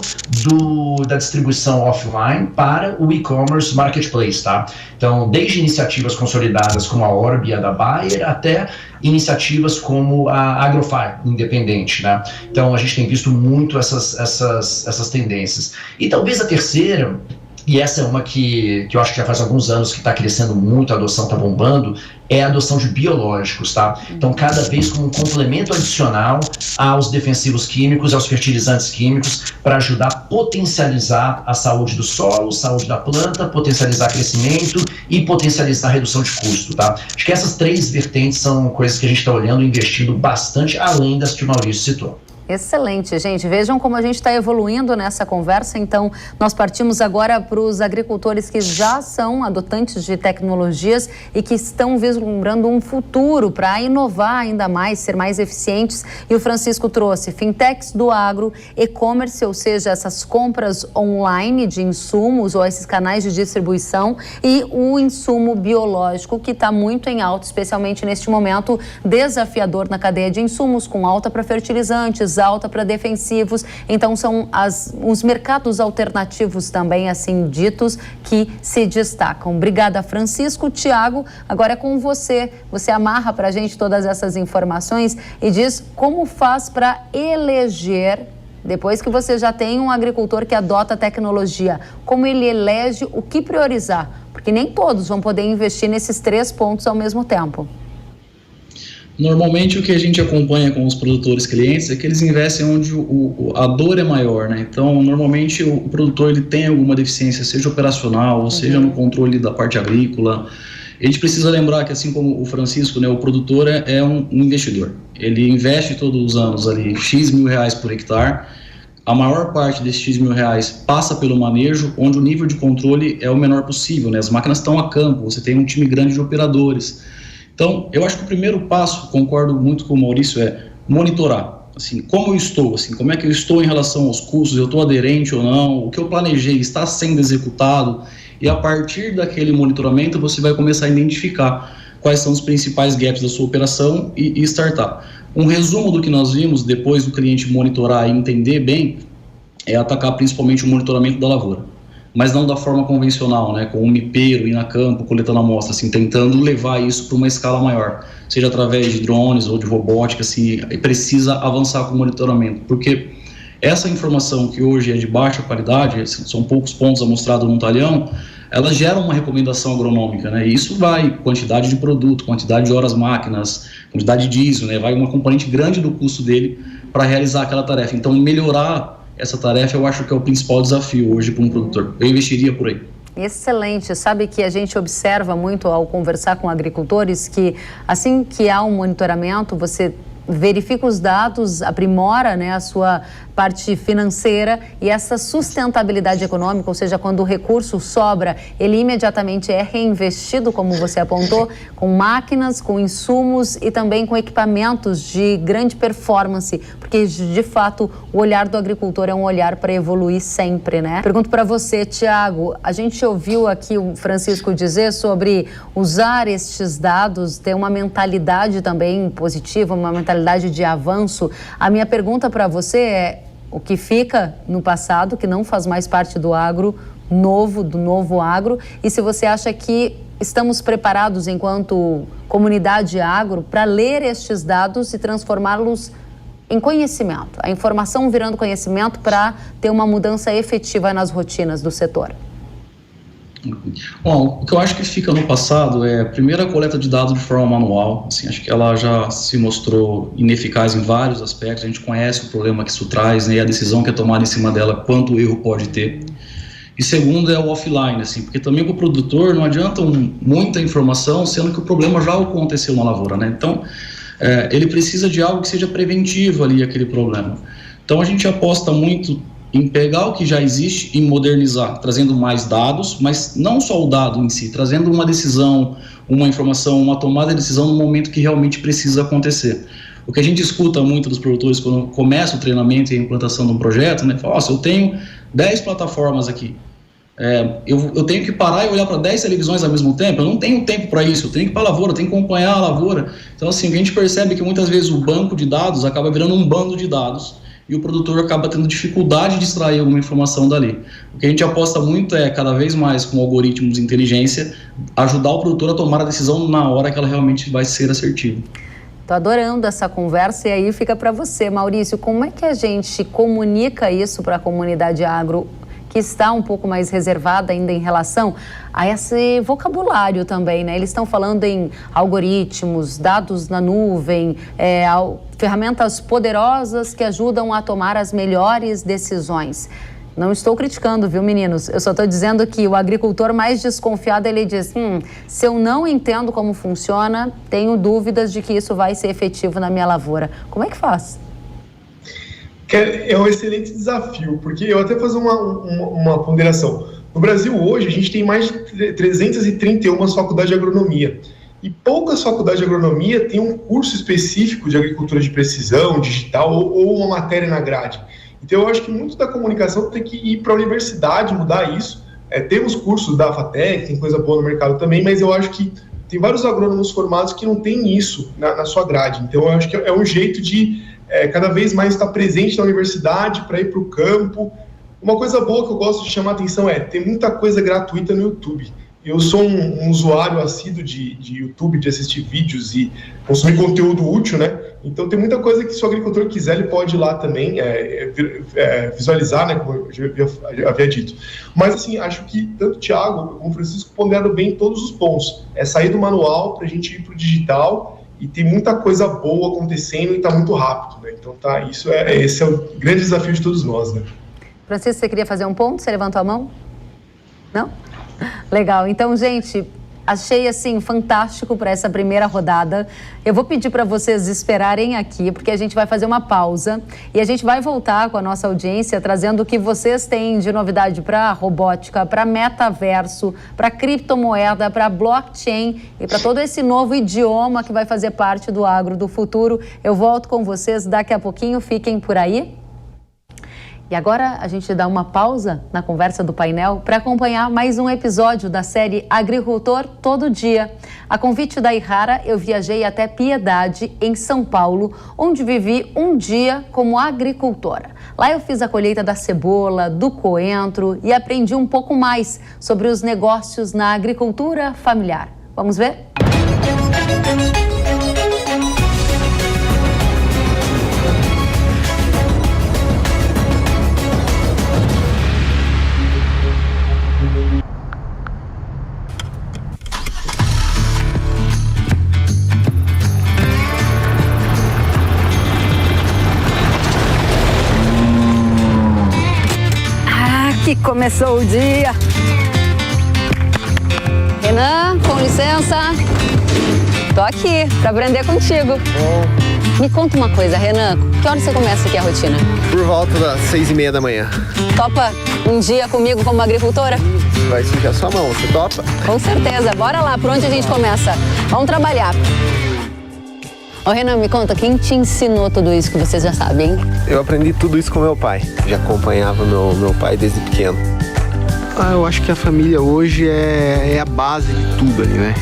da distribuição offline para o e-commerce marketplace, tá? Então, desde iniciativas consolidadas como a Orbi e a da Bayer, até iniciativas como a Agrofy, independente, né? Então, a gente tem visto muito essas tendências. E talvez a terceira, e essa é uma que eu acho que já faz alguns anos que está crescendo muito, a adoção está bombando, é a adoção de biológicos, tá? Então, cada vez como um complemento adicional aos defensivos químicos, aos fertilizantes químicos, para ajudar a potencializar a saúde do solo, saúde da planta, potencializar crescimento e potencializar a redução de custo, tá? Acho que essas 3 vertentes são coisas que a gente está olhando e investindo bastante, além das que o Maurício citou. Excelente, gente. Vejam como a gente está evoluindo nessa conversa. Então, nós partimos agora para os agricultores que já são adotantes de tecnologias e que estão vislumbrando um futuro para inovar ainda mais, ser mais eficientes. E o Francisco trouxe fintechs do agro, e-commerce, ou seja, essas compras online de insumos ou esses canais de distribuição, e o insumo biológico, que está muito em alta, especialmente neste momento desafiador na cadeia de insumos, com alta para fertilizantes, alta para defensivos. Então são os mercados alternativos também, assim ditos, que se destacam. Obrigada, Francisco. Thiago, agora é com você. Você amarra para a gente todas essas informações e diz como faz para eleger, depois que você já tem um agricultor que adota a tecnologia, como ele elege o que priorizar, porque nem todos vão poder investir nesses 3 pontos ao mesmo tempo. Normalmente o que a gente acompanha com os produtores clientes é que eles investem onde a dor é maior, né? Então, normalmente o produtor ele tem alguma deficiência, seja operacional, ou seja no controle da parte agrícola. A gente precisa lembrar que, assim como o Francisco, né, o produtor é um investidor. Ele investe todos os anos ali X mil reais por hectare. A maior parte desses X mil reais passa pelo manejo, onde o nível de controle é o menor possível, né? As máquinas estão a campo, você tem um time grande de operadores. Então, eu acho que o primeiro passo, concordo muito com o Maurício, é monitorar. Assim, como eu estou, assim, como é que eu estou em relação aos custos, eu estou aderente ou não, o que eu planejei está sendo executado, e a partir daquele monitoramento você vai começar a identificar quais são os principais gaps da sua operação e startar. Um resumo do que nós vimos, depois do cliente monitorar e entender bem, é atacar principalmente o monitoramento da lavoura. Mas não da forma convencional, né, com um mipeiro, ir na campo, coletando amostra, assim, tentando levar isso para uma escala maior, seja através de drones ou de robótica, assim, precisa avançar com o monitoramento, porque essa informação que hoje é de baixa qualidade, são poucos pontos amostrados num talhão, ela gera uma recomendação agronômica, né, e isso vai quantidade de produto, quantidade de horas máquinas, quantidade de diesel, né, vai uma componente grande do custo dele para realizar aquela tarefa. Então, melhorar essa tarefa eu acho que é o principal desafio hoje para um produtor. Eu investiria por aí. Excelente. Sabe que a gente observa muito ao conversar com agricultores que assim que há um monitoramento, você verifica os dados, aprimora, né, a sua parte financeira e essa sustentabilidade econômica, ou seja, quando o recurso sobra, ele imediatamente é reinvestido, como você apontou, com máquinas, com insumos e também com equipamentos de grande performance, porque de fato o olhar do agricultor é um olhar para evoluir sempre, né? Pergunto para você, Tiago, a gente ouviu aqui o Francisco dizer sobre usar estes dados, ter uma mentalidade também positiva, uma mentalidade de avanço. A minha pergunta para você é: o que fica no passado, que não faz mais parte do agro novo, do novo agro, e se você acha que estamos preparados enquanto comunidade agro para ler estes dados e transformá-los em conhecimento, a informação virando conhecimento para ter uma mudança efetiva nas rotinas do setor. Bom, o que eu acho que fica no passado é a primeira coleta de dados de forma manual. Assim, acho que ela já se mostrou ineficaz em vários aspectos. A gente conhece o problema que isso traz, né, e a decisão que é tomada em cima dela, quanto erro pode ter. E segundo é o offline, assim, porque também para o produtor não adianta muita informação, sendo que o problema já aconteceu na lavoura, né? Então, ele precisa de algo que seja preventivo ali, aquele problema. Então, a gente aposta muito em pegar o que já existe e modernizar, trazendo mais dados, mas não só o dado em si, trazendo uma decisão, uma informação, uma tomada de decisão no momento que realmente precisa acontecer. O que a gente escuta muito dos produtores quando começa o treinamento e a implantação de um projeto, né? Fala, eu tenho 10 plataformas aqui, eu tenho que parar e olhar para 10 televisões ao mesmo tempo, eu não tenho tempo para isso, eu tenho que ir para a lavoura, eu tenho que acompanhar a lavoura. Então, assim, a gente percebe que muitas vezes o banco de dados acaba virando um bando de dados, e o produtor acaba tendo dificuldade de extrair alguma informação dali. O que a gente aposta muito é, cada vez mais com algoritmos de inteligência, ajudar o produtor a tomar a decisão na hora que ela realmente vai ser assertiva. Estou adorando essa conversa e aí fica para você, Maurício, como é que a gente comunica isso para a comunidade agro, que está um pouco mais reservada ainda em relação a esse vocabulário também, né? Eles estão falando em algoritmos, dados na nuvem, ferramentas poderosas que ajudam a tomar as melhores decisões. Não estou criticando, viu, meninos? Eu só estou dizendo que o agricultor mais desconfiado, ele diz, se eu não entendo como funciona, tenho dúvidas de que isso vai ser efetivo na minha lavoura. Como é que faz? É um excelente desafio, porque eu até fazer uma ponderação. No Brasil hoje a gente tem mais de 331 faculdades de agronomia e poucas faculdades de agronomia têm um curso específico de agricultura de precisão, digital ou uma matéria na grade. Então eu acho que muito da comunicação tem que ir para a universidade, mudar isso. Temos cursos da FATEC, tem coisa boa no mercado também, mas eu acho que tem vários agrônomos formados que não têm isso na sua grade. Então eu acho que é um jeito de cada vez mais estar presente na universidade para ir para o campo. Uma coisa boa que eu gosto de chamar a atenção tem muita coisa gratuita no YouTube. Eu sou um usuário assíduo de YouTube, de assistir vídeos e consumir conteúdo útil, né? Então tem muita coisa que se o agricultor quiser, ele pode ir lá também visualizar, né? Como eu já havia dito. Mas assim, acho que tanto o Thiago como o Francisco ponderaram bem todos os pontos. Sair do manual para a gente ir para o digital. E tem muita coisa boa acontecendo e está muito rápido, né? Então esse é o grande desafio de todos nós, né? Francisco, você queria fazer um ponto? Você levantou a mão? Não? Legal. Então, gente, achei assim fantástico para essa primeira rodada. Eu vou pedir para vocês esperarem aqui, porque a gente vai fazer uma pausa e a gente vai voltar com a nossa audiência trazendo o que vocês têm de novidade para robótica, para metaverso, para criptomoeda, para blockchain e para todo esse novo idioma que vai fazer parte do agro do futuro. Eu volto com vocês daqui a pouquinho, fiquem por aí. E agora a gente dá uma pausa na conversa do painel para acompanhar mais um episódio da série Agricultor Todo Dia. A convite da Ihara, eu viajei até Piedade, em São Paulo, onde vivi um dia como agricultora. Lá eu fiz a colheita da cebola, do coentro e aprendi um pouco mais sobre os negócios na agricultura familiar. Vamos ver? Começou o dia. licença. Tô aqui pra aprender contigo. Me conta uma coisa, Renan. Que hora você começa aqui a rotina? Por volta das 6h30 da manhã. Topa um dia comigo como agricultora? Vai sujar sua mão, você topa? Com certeza. Bora lá, por onde a gente começa? Vamos trabalhar. Ô Renan, me conta, quem te ensinou tudo isso que vocês já sabem, hein? Eu aprendi tudo isso com meu pai. Já acompanhava meu pai desde pequeno. Eu acho que a família hoje é a base de tudo ali, né?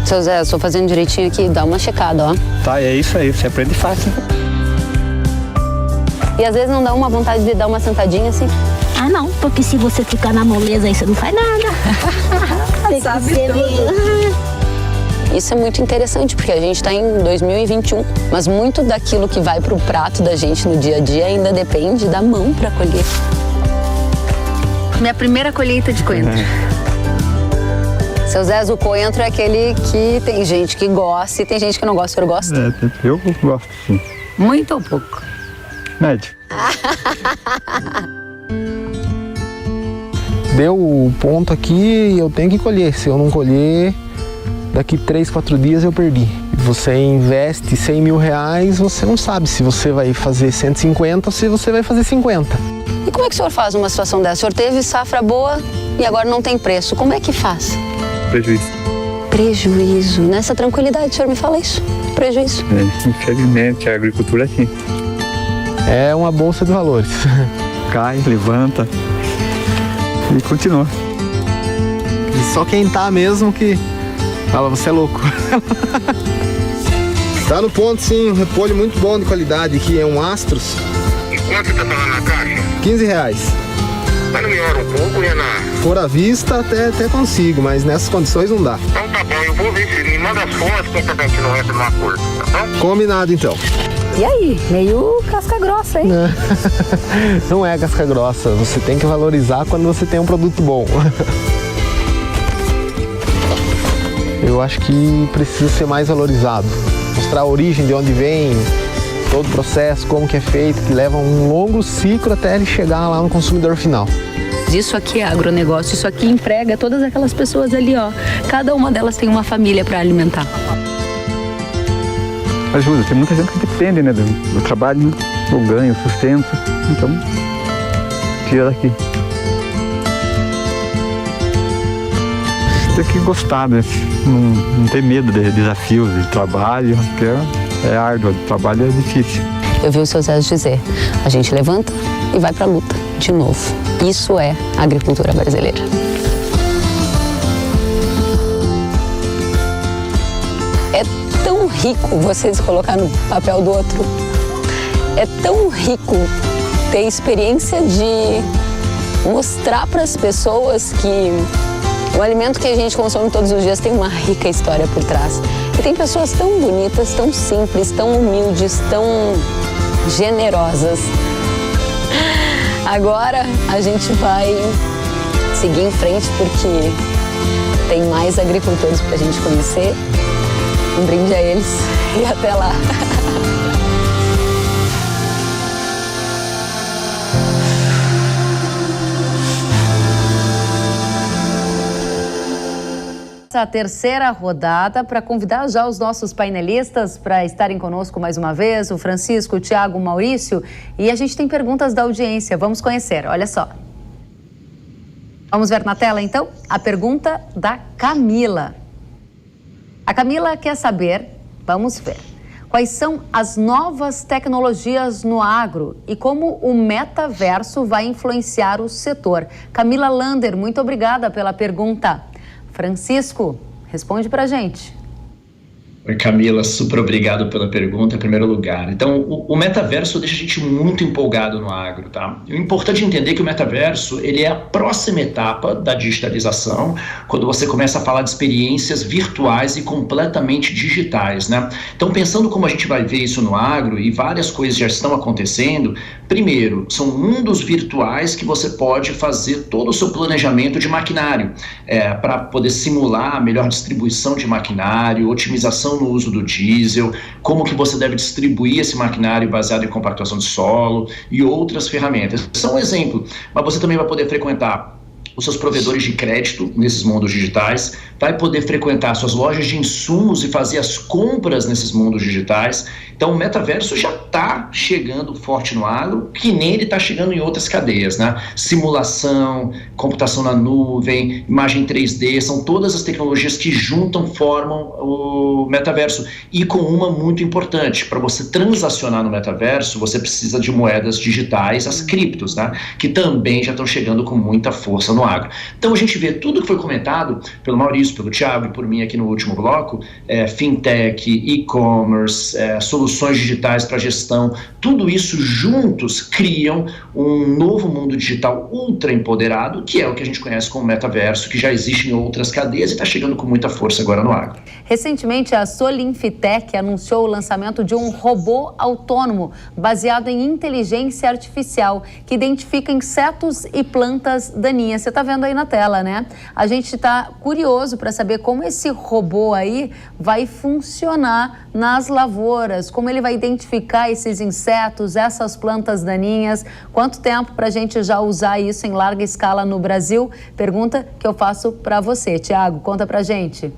Seu Zé, eu estou fazendo direitinho aqui, dá uma checada, ó. Tá, é isso aí, você aprende fácil. E às vezes não dá uma vontade de dar uma sentadinha assim? Ah, não, porque se você ficar na moleza aí, você não faz nada. Sabe tudo. Isso é muito interessante, porque a gente está em 2021, mas muito daquilo que vai pro prato da gente no dia a dia ainda depende da mão para colher. Minha primeira colheita de coentro. Seu Zé, o coentro é aquele que tem gente que gosta e tem gente que não gosta. O senhor gosta? Eu gosto, sim. Muito ou pouco? Médio. Deu o ponto aqui e eu tenho que colher. Se eu não colher, daqui 3, 4 dias eu perdi. Você investe 100 mil reais, você não sabe se você vai fazer 150 ou se você vai fazer 50. E como é que o senhor faz numa situação dessa? O senhor teve safra boa e agora não tem preço. Como é que faz? Prejuízo. Prejuízo. Nessa tranquilidade, o senhor me fala isso? Prejuízo. Infelizmente, a agricultura é assim. É uma bolsa de valores. Cai, levanta e continua. E só quem tá mesmo que fala, você é louco. Tá no ponto, sim, um repolho muito bom de qualidade aqui, é um Astros. E quanto tá falando na caixa? 15 reais. Mas não melhora um pouco, Renan? Por à vista até consigo, mas nessas condições não dá. Então tá bom, eu vou ver se me manda as fotos que a gente não entra num acordo, tá bom? Combinado então. E aí? Meio casca grossa, hein? Não é casca grossa, você tem que valorizar quando você tem um produto bom. Eu acho que precisa ser mais valorizado. Mostrar a origem, de onde vem, todo o processo, como que é feito, que leva um longo ciclo até ele chegar lá no consumidor final. Isso aqui é agronegócio, isso aqui emprega todas aquelas pessoas ali, ó. Cada uma delas tem uma família para alimentar. Ajuda, tem muita gente que depende, né, do trabalho, né? O ganho, o sustento. Então, tira daqui. Tem que gostar, né? Não ter medo de desafios de trabalho, porque é árduo, o trabalho é difícil. Eu vi o seu Zé dizer, a gente levanta e vai pra luta, de novo. Isso é a agricultura brasileira. É tão rico você se colocar no papel do outro. É tão rico ter experiência de mostrar para as pessoas que o alimento que a gente consome todos os dias tem uma rica história por trás. E tem pessoas tão bonitas, tão simples, tão humildes, tão generosas. Agora a gente vai seguir em frente porque tem mais agricultores para a gente conhecer. Um brinde a eles e até lá. A terceira rodada para convidar já os nossos painelistas para estarem conosco mais uma vez, o Francisco, o Thiago, o Maurício, e a gente tem perguntas da audiência, vamos conhecer, olha só. Vamos ver na tela então a pergunta da Camila. A Camila quer saber, vamos ver, quais são as novas tecnologias no agro e como o metaverso vai influenciar o setor. Camila Lander, muito obrigada pela pergunta. Francisco, responde pra gente. Oi, Camila, super obrigado pela pergunta, em primeiro lugar. Então, o metaverso deixa a gente muito empolgado no agro, tá? O importante é entender que o metaverso, ele é a próxima etapa da digitalização, quando você começa a falar de experiências virtuais e completamente digitais, né? Então, pensando como a gente vai ver isso no agro, e várias coisas já estão acontecendo, primeiro, são mundos virtuais que você pode fazer todo o seu planejamento de maquinário, para poder simular a melhor distribuição de maquinário, otimização no uso do diesel, como que você deve distribuir esse maquinário baseado em compactação de solo e outras ferramentas. São um exemplo, mas você também vai poder frequentar os seus provedores de crédito nesses mundos digitais, vai poder frequentar suas lojas de insumos e fazer as compras nesses mundos digitais. Então o metaverso já está chegando forte no agro, que nem ele está chegando em outras cadeias, né? Simulação, computação na nuvem, imagem 3D, são todas as tecnologias que juntam, formam o metaverso. E com uma muito importante, para você transacionar no metaverso, você precisa de moedas digitais, as criptos, né? Que também já estão chegando com muita força no agro. Então a gente vê tudo que foi comentado pelo Maurício, pelo Thiago e por mim aqui no último bloco, fintech, e-commerce, soluções digitais para gestão, tudo isso juntos criam um novo mundo digital ultra empoderado, que é o que a gente conhece como metaverso, que já existe em outras cadeias e está chegando com muita força agora no agro. Recentemente, a Solinfitech anunciou o lançamento de um robô autônomo baseado em inteligência artificial que identifica insetos e plantas daninhas. Você está vendo aí na tela, né? A gente está curioso para saber como esse robô aí vai funcionar nas lavouras, como ele vai identificar esses insetos, essas plantas daninhas, quanto tempo para a gente já usar isso em larga escala no Brasil? Pergunta que eu faço para você, Thiago, conta para a gente.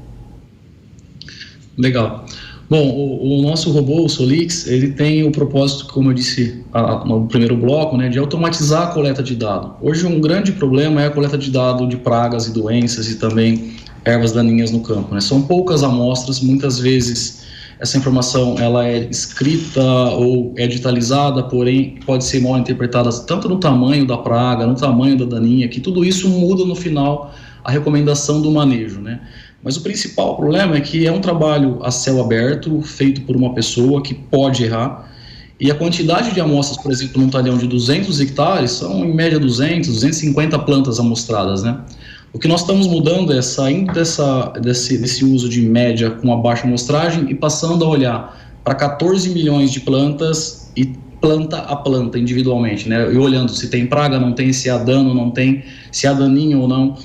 Legal. Bom, o nosso robô, o Solix, ele tem o propósito, como eu disse no primeiro bloco, né, de automatizar a coleta de dado. Hoje um grande problema é a coleta de dado de pragas e doenças e também ervas daninhas no campo, né? São poucas amostras, muitas vezes essa informação ela é escrita ou é digitalizada, porém pode ser mal interpretada tanto no tamanho da praga, no tamanho da daninha, que tudo isso muda no final a recomendação do manejo, né? Mas o principal problema é que é um trabalho a céu aberto, feito por uma pessoa que pode errar, e a quantidade de amostras, por exemplo, num talhão de 200 hectares, são em média 250 plantas amostradas, né? O que nós estamos mudando é saindo desse uso de média com a baixa amostragem e passando a olhar para 14 milhões de plantas e planta a planta individualmente, né? E olhando se tem praga, não tem, se há dano, não tem, se há daninho ou não.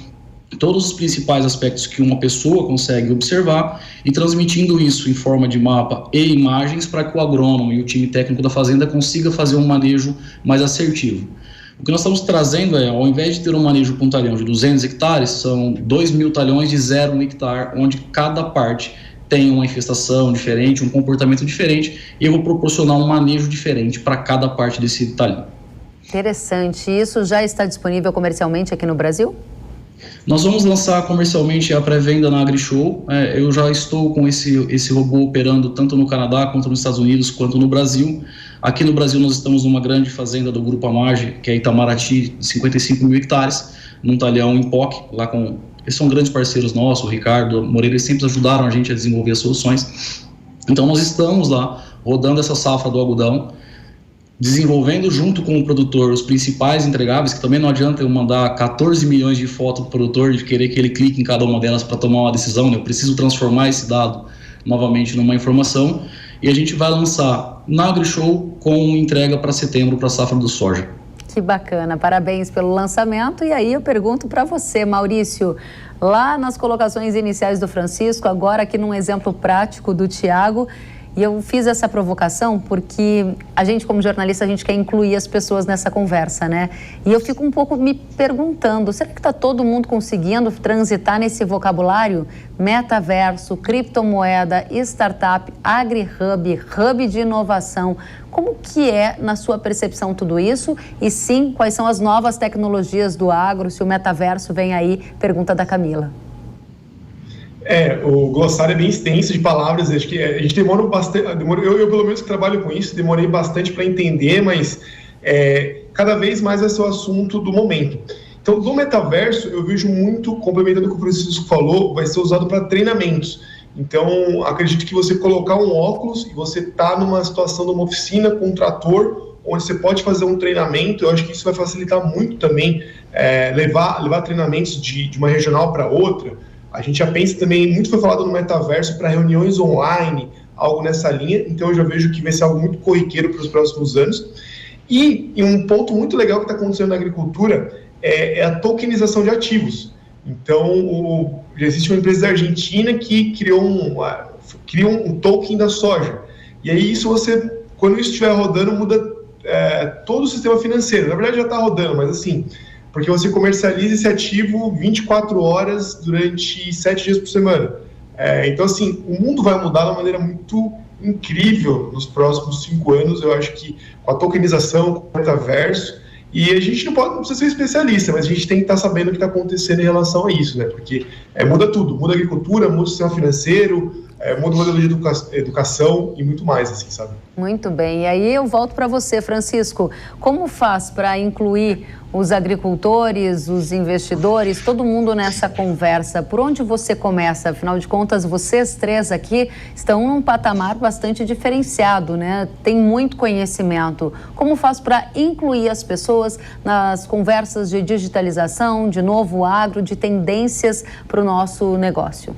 Todos os principais aspectos que uma pessoa consegue observar e transmitindo isso em forma de mapa e imagens para que o agrônomo e o time técnico da fazenda consiga fazer um manejo mais assertivo. O que nós estamos trazendo é, ao invés de ter um manejo com um talhão de 200 hectares, são 2.000 talhões de 0 hectare, onde cada parte tem uma infestação diferente, um comportamento diferente, e eu vou proporcionar um manejo diferente para cada parte desse talhão. Interessante. Isso já está disponível comercialmente aqui no Brasil? Nós vamos lançar comercialmente a pré-venda na AgriShow. Eu já estou com esse robô operando tanto no Canadá, quanto nos Estados Unidos, quanto no Brasil. Aqui no Brasil nós estamos numa grande fazenda do Grupo Amage, que é Itamaraty, 55 mil hectares, num talhão em POC, lá com... Eles são grandes parceiros nossos, o Ricardo, Moreira, eles sempre ajudaram a gente a desenvolver as soluções. Então nós estamos lá, rodando essa safra do algodão, desenvolvendo junto com o produtor os principais entregáveis, que também não adianta eu mandar 14 milhões de fotos para o produtor e querer que ele clique em cada uma delas para tomar uma decisão, né? Eu preciso transformar esse dado novamente numa informação, e a gente vai lançar na AgriShow com entrega para setembro para a safra do soja. Que bacana, parabéns pelo lançamento. E aí eu pergunto para você, Maurício, lá nas colocações iniciais do Francisco, agora aqui num exemplo prático do Thiago, e eu fiz essa provocação porque a gente, como jornalista, a gente quer incluir as pessoas nessa conversa, né? E eu fico um pouco me perguntando, será que está todo mundo conseguindo transitar nesse vocabulário? Metaverso, criptomoeda, startup, agri-hub, hub de inovação. Como que é, na sua percepção, tudo isso? E sim, quais são as novas tecnologias do agro? Se o metaverso vem aí, pergunta da Camila. O glossário é bem extenso de palavras, acho que a gente demora bastante, eu pelo menos que trabalho com isso, demorei bastante para entender, mas cada vez mais vai ser o assunto do momento. Então, do metaverso, eu vejo muito, complementando o que o Francisco falou, vai ser usado para treinamentos. Então, acredito que você colocar um óculos e você tá numa situação de uma oficina com um trator, onde você pode fazer um treinamento, eu acho que isso vai facilitar muito também, levar treinamentos de uma regional para outra. A gente já pensa também, muito foi falado no metaverso para reuniões online, algo nessa linha, então eu já vejo que vai ser algo muito corriqueiro para os próximos anos. E um ponto muito legal que está acontecendo na agricultura é a tokenização de ativos. Então, já existe uma empresa da Argentina que criou um token da soja. E aí, quando isso estiver rodando, muda todo o sistema financeiro. Na verdade, já está rodando, mas assim, porque você comercializa esse ativo 24 horas durante 7 dias por semana. Então, assim, o mundo vai mudar de uma maneira muito incrível nos próximos 5 anos, eu acho que com a tokenização, com o metaverso, e a gente não precisa ser especialista, mas a gente tem que estar sabendo o que está acontecendo em relação a isso, né? Porque muda tudo, muda a agricultura, muda o sistema financeiro, muda o modelo de educação e muito mais, assim, sabe? Muito bem, e aí eu volto para você, Francisco. Como faz para incluir os agricultores, os investidores, todo mundo nessa conversa? Por onde você começa? Afinal de contas, vocês 3 aqui estão num patamar bastante diferenciado, né? Tem muito conhecimento. Como faz para incluir as pessoas nas conversas de digitalização, de novo agro, de tendências para o nosso negócio?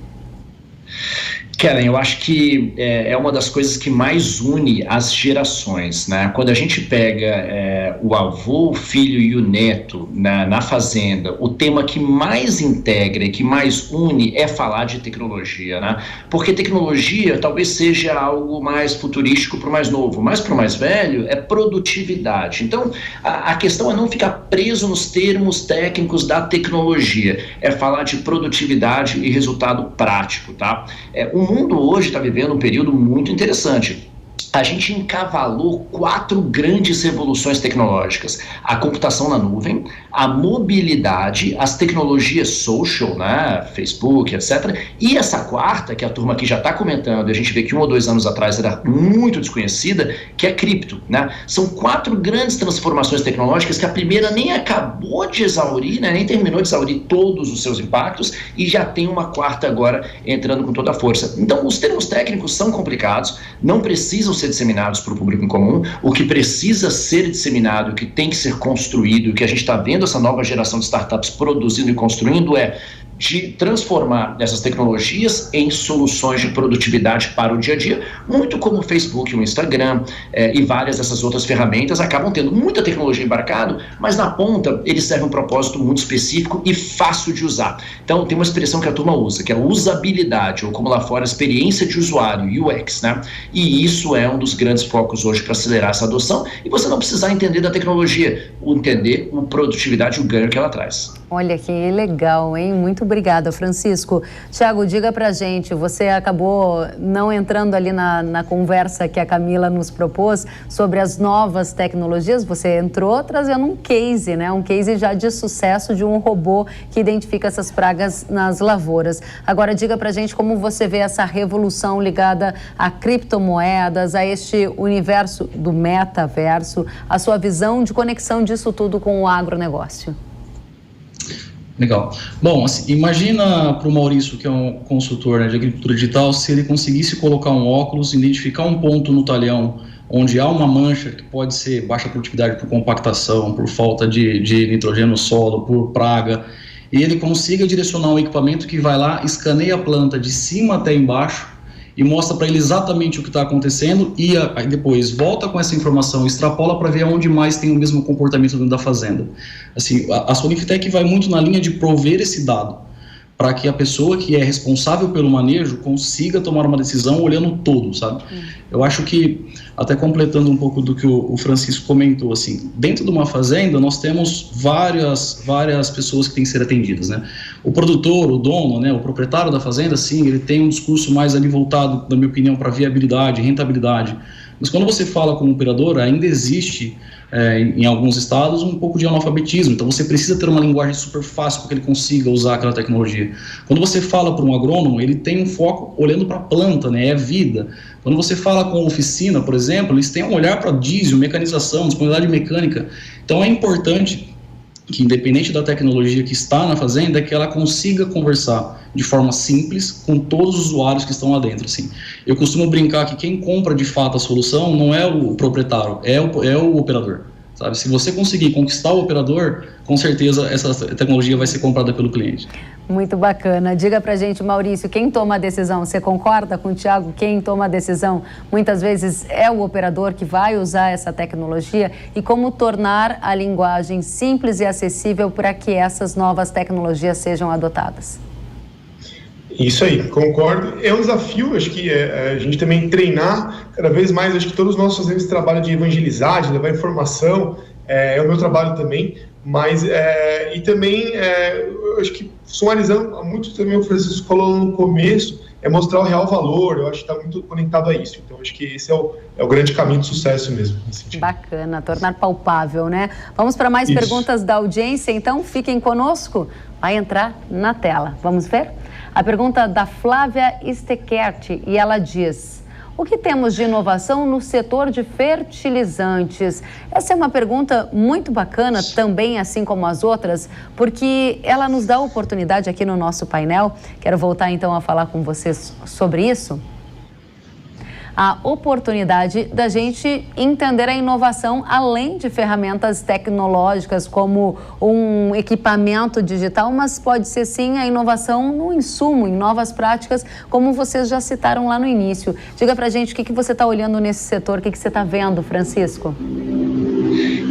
Kellen, eu acho que é uma das coisas que mais une as gerações, né? Quando a gente pega o avô, o filho e o neto na fazenda, o tema que mais integra e que mais une é falar de tecnologia, né? Porque tecnologia talvez seja algo mais futurístico para o mais novo, mas para o mais velho é produtividade. Então, a questão é não ficar preso nos termos técnicos da tecnologia, é falar de produtividade e resultado prático, tá? O mundo hoje está vivendo um período muito interessante. A gente encavalou 4 grandes revoluções tecnológicas: a computação na nuvem, a mobilidade, as tecnologias social, né, Facebook, etc. E essa quarta, que a turma aqui já está comentando, e a gente vê que 1 ou 2 anos atrás era muito desconhecida, que é cripto, né? São 4 grandes transformações tecnológicas que a primeira nem acabou de exaurir, né, nem terminou de exaurir todos os seus impactos, e já tem uma quarta agora entrando com toda a força. Então, os termos técnicos são complicados, não precisam ser disseminados para o público em comum. O que precisa ser disseminado, o que tem que ser construído, o que a gente está vendo essa nova geração de startups produzindo e construindo é de transformar essas tecnologias em soluções de produtividade para o dia a dia, muito como o Facebook, o Instagram e várias dessas outras ferramentas acabam tendo muita tecnologia embarcado, mas na ponta eles servem um propósito muito específico e fácil de usar. Então tem uma expressão que a turma usa, que é a usabilidade, ou como lá fora, a experiência de usuário, UX, né? E isso é um dos grandes focos hoje para acelerar essa adoção, e você não precisar entender da tecnologia, entender a produtividade e o ganho que ela traz. Olha que legal, hein? Muito obrigada, Francisco. Tiago, diga pra gente, você acabou não entrando ali na conversa que a Camila nos propôs sobre as novas tecnologias, você entrou trazendo um case, né? Um case já de sucesso de um robô que identifica essas pragas nas lavouras. Agora, diga pra gente como você vê essa revolução ligada a criptomoedas, a este universo do metaverso, a sua visão de conexão disso tudo com o agronegócio. Legal. Bom, assim, imagina para o Maurício, que é um consultor, né, de agricultura digital, se ele conseguisse colocar um óculos, identificar um ponto no talhão onde há uma mancha que pode ser baixa produtividade por compactação, por falta de nitrogênio no solo, por praga, e ele consiga direcionar um equipamento que vai lá, escaneia a planta de cima até embaixo e mostra para ele exatamente o que está acontecendo, e aí depois volta com essa informação, extrapola para ver onde mais tem o mesmo comportamento dentro da fazenda. Assim, a Soliftech vai muito na linha de prover esse dado, para que a pessoa que é responsável pelo manejo consiga tomar uma decisão olhando o todo, sabe? Eu acho que, até completando um pouco do que o Francisco comentou, assim, dentro de uma fazenda nós temos várias pessoas que têm que ser atendidas, né? O produtor, o dono, né, o proprietário da fazenda, sim, ele tem um discurso mais ali voltado, na minha opinião, para viabilidade, rentabilidade. Mas quando você fala com o operador, ainda existe, em alguns estados, um pouco de analfabetismo. Então você precisa ter uma linguagem super fácil para que ele consiga usar aquela tecnologia. Quando você fala para um agrônomo, ele tem um foco olhando para a planta, né? É vida. Quando você fala com a oficina, por exemplo, eles têm um olhar para diesel, mecanização, disponibilidade mecânica. Então é importante que, independente da tecnologia que está na fazenda, é que ela consiga conversar de forma simples com todos os usuários que estão lá dentro. Assim. Eu costumo brincar que quem compra de fato a solução não é o proprietário, é o operador. Sabe? Se você conseguir conquistar o operador, com certeza essa tecnologia vai ser comprada pelo cliente. Muito bacana. Diga pra gente, Maurício, quem toma a decisão? Você concorda com o Tiago? Quem toma a decisão muitas vezes é o operador que vai usar essa tecnologia, e como tornar a linguagem simples e acessível para que essas novas tecnologias sejam adotadas. Isso aí, concordo. É um desafio, acho que a gente também treinar cada vez mais. Acho que todos nós fazemos esse trabalho de evangelizar, de levar informação, é o meu trabalho também, Mas, e também, eu acho que, sumarizando, muito também o Francisco falou no começo, é mostrar o real valor, eu acho que está muito conectado a isso. Então, acho que esse é o grande caminho de sucesso mesmo. Bacana, tornar palpável, né? Vamos para mais perguntas da audiência, então fiquem conosco. Vai entrar na tela. Vamos ver? A pergunta da Flávia Stekert, e ela diz: o que temos de inovação no setor de fertilizantes? Essa é uma pergunta muito bacana também, assim como as outras, porque ela nos dá a oportunidade aqui no nosso painel. Quero voltar então a falar com vocês sobre isso. A oportunidade da gente entender a inovação além de ferramentas tecnológicas como um equipamento digital, mas pode ser sim a inovação no insumo, em novas práticas, como vocês já citaram lá no início. Diga pra gente o que você está olhando nesse setor, o que você está vendo, Francisco?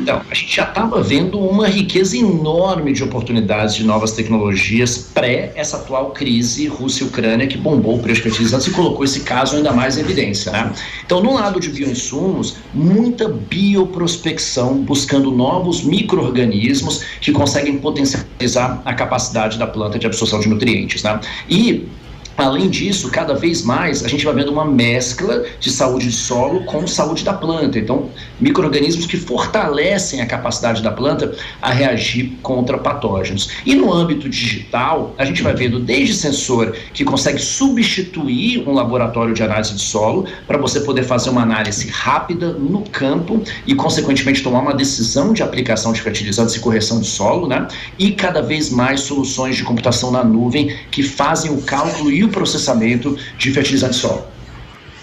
Então, a gente já estava vendo uma riqueza enorme de oportunidades de novas tecnologias pré essa atual crise Rússia-Ucrânia que bombou o preço de fertilizantes e colocou esse caso ainda mais em evidência, né? Então, no lado de bioinsumos, muita bioprospecção, buscando novos micro-organismos que conseguem potencializar a capacidade da planta de absorção de nutrientes, né? E além disso, cada vez mais a gente vai vendo uma mescla de saúde de solo com saúde da planta. Então, micro-organismos que fortalecem a capacidade da planta a reagir contra patógenos. E no âmbito digital, a gente vai vendo desde sensor que consegue substituir um laboratório de análise de solo para você poder fazer uma análise rápida no campo e, consequentemente, tomar uma decisão de aplicação de fertilizantes e correção de solo, né? E cada vez mais soluções de computação na nuvem que fazem o cálculo e o processamento de fertilizante solo.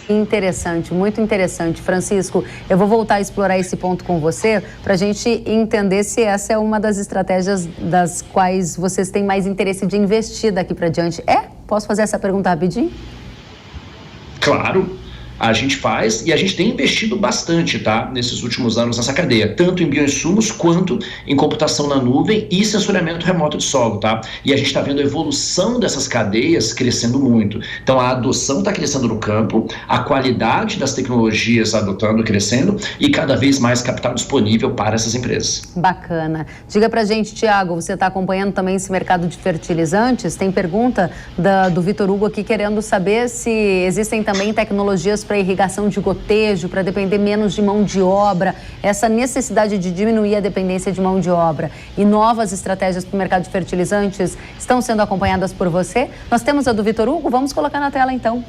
Interessante, muito interessante. Francisco, eu vou voltar a explorar esse ponto com você para a gente entender se essa é uma das estratégias das quais vocês têm mais interesse de investir daqui para diante. Posso fazer essa pergunta rapidinho? Claro. A gente faz e a gente tem investido bastante, tá? Nesses últimos anos nessa cadeia, tanto em bioinsumos quanto em computação na nuvem e sensoriamento remoto de solo, tá? E a gente está vendo a evolução dessas cadeias crescendo muito. Então a adoção está crescendo no campo, a qualidade das tecnologias crescendo e cada vez mais capital disponível para essas empresas. Bacana. Diga pra gente, Tiago, você está acompanhando também esse mercado de fertilizantes? Tem pergunta do Vitor Hugo aqui querendo saber se existem também tecnologias para irrigação de gotejo, para depender menos de mão de obra, essa necessidade de diminuir a dependência de mão de obra e novas estratégias para o mercado de fertilizantes estão sendo acompanhadas por você? Nós temos a do Vitor Hugo, vamos colocar na tela então.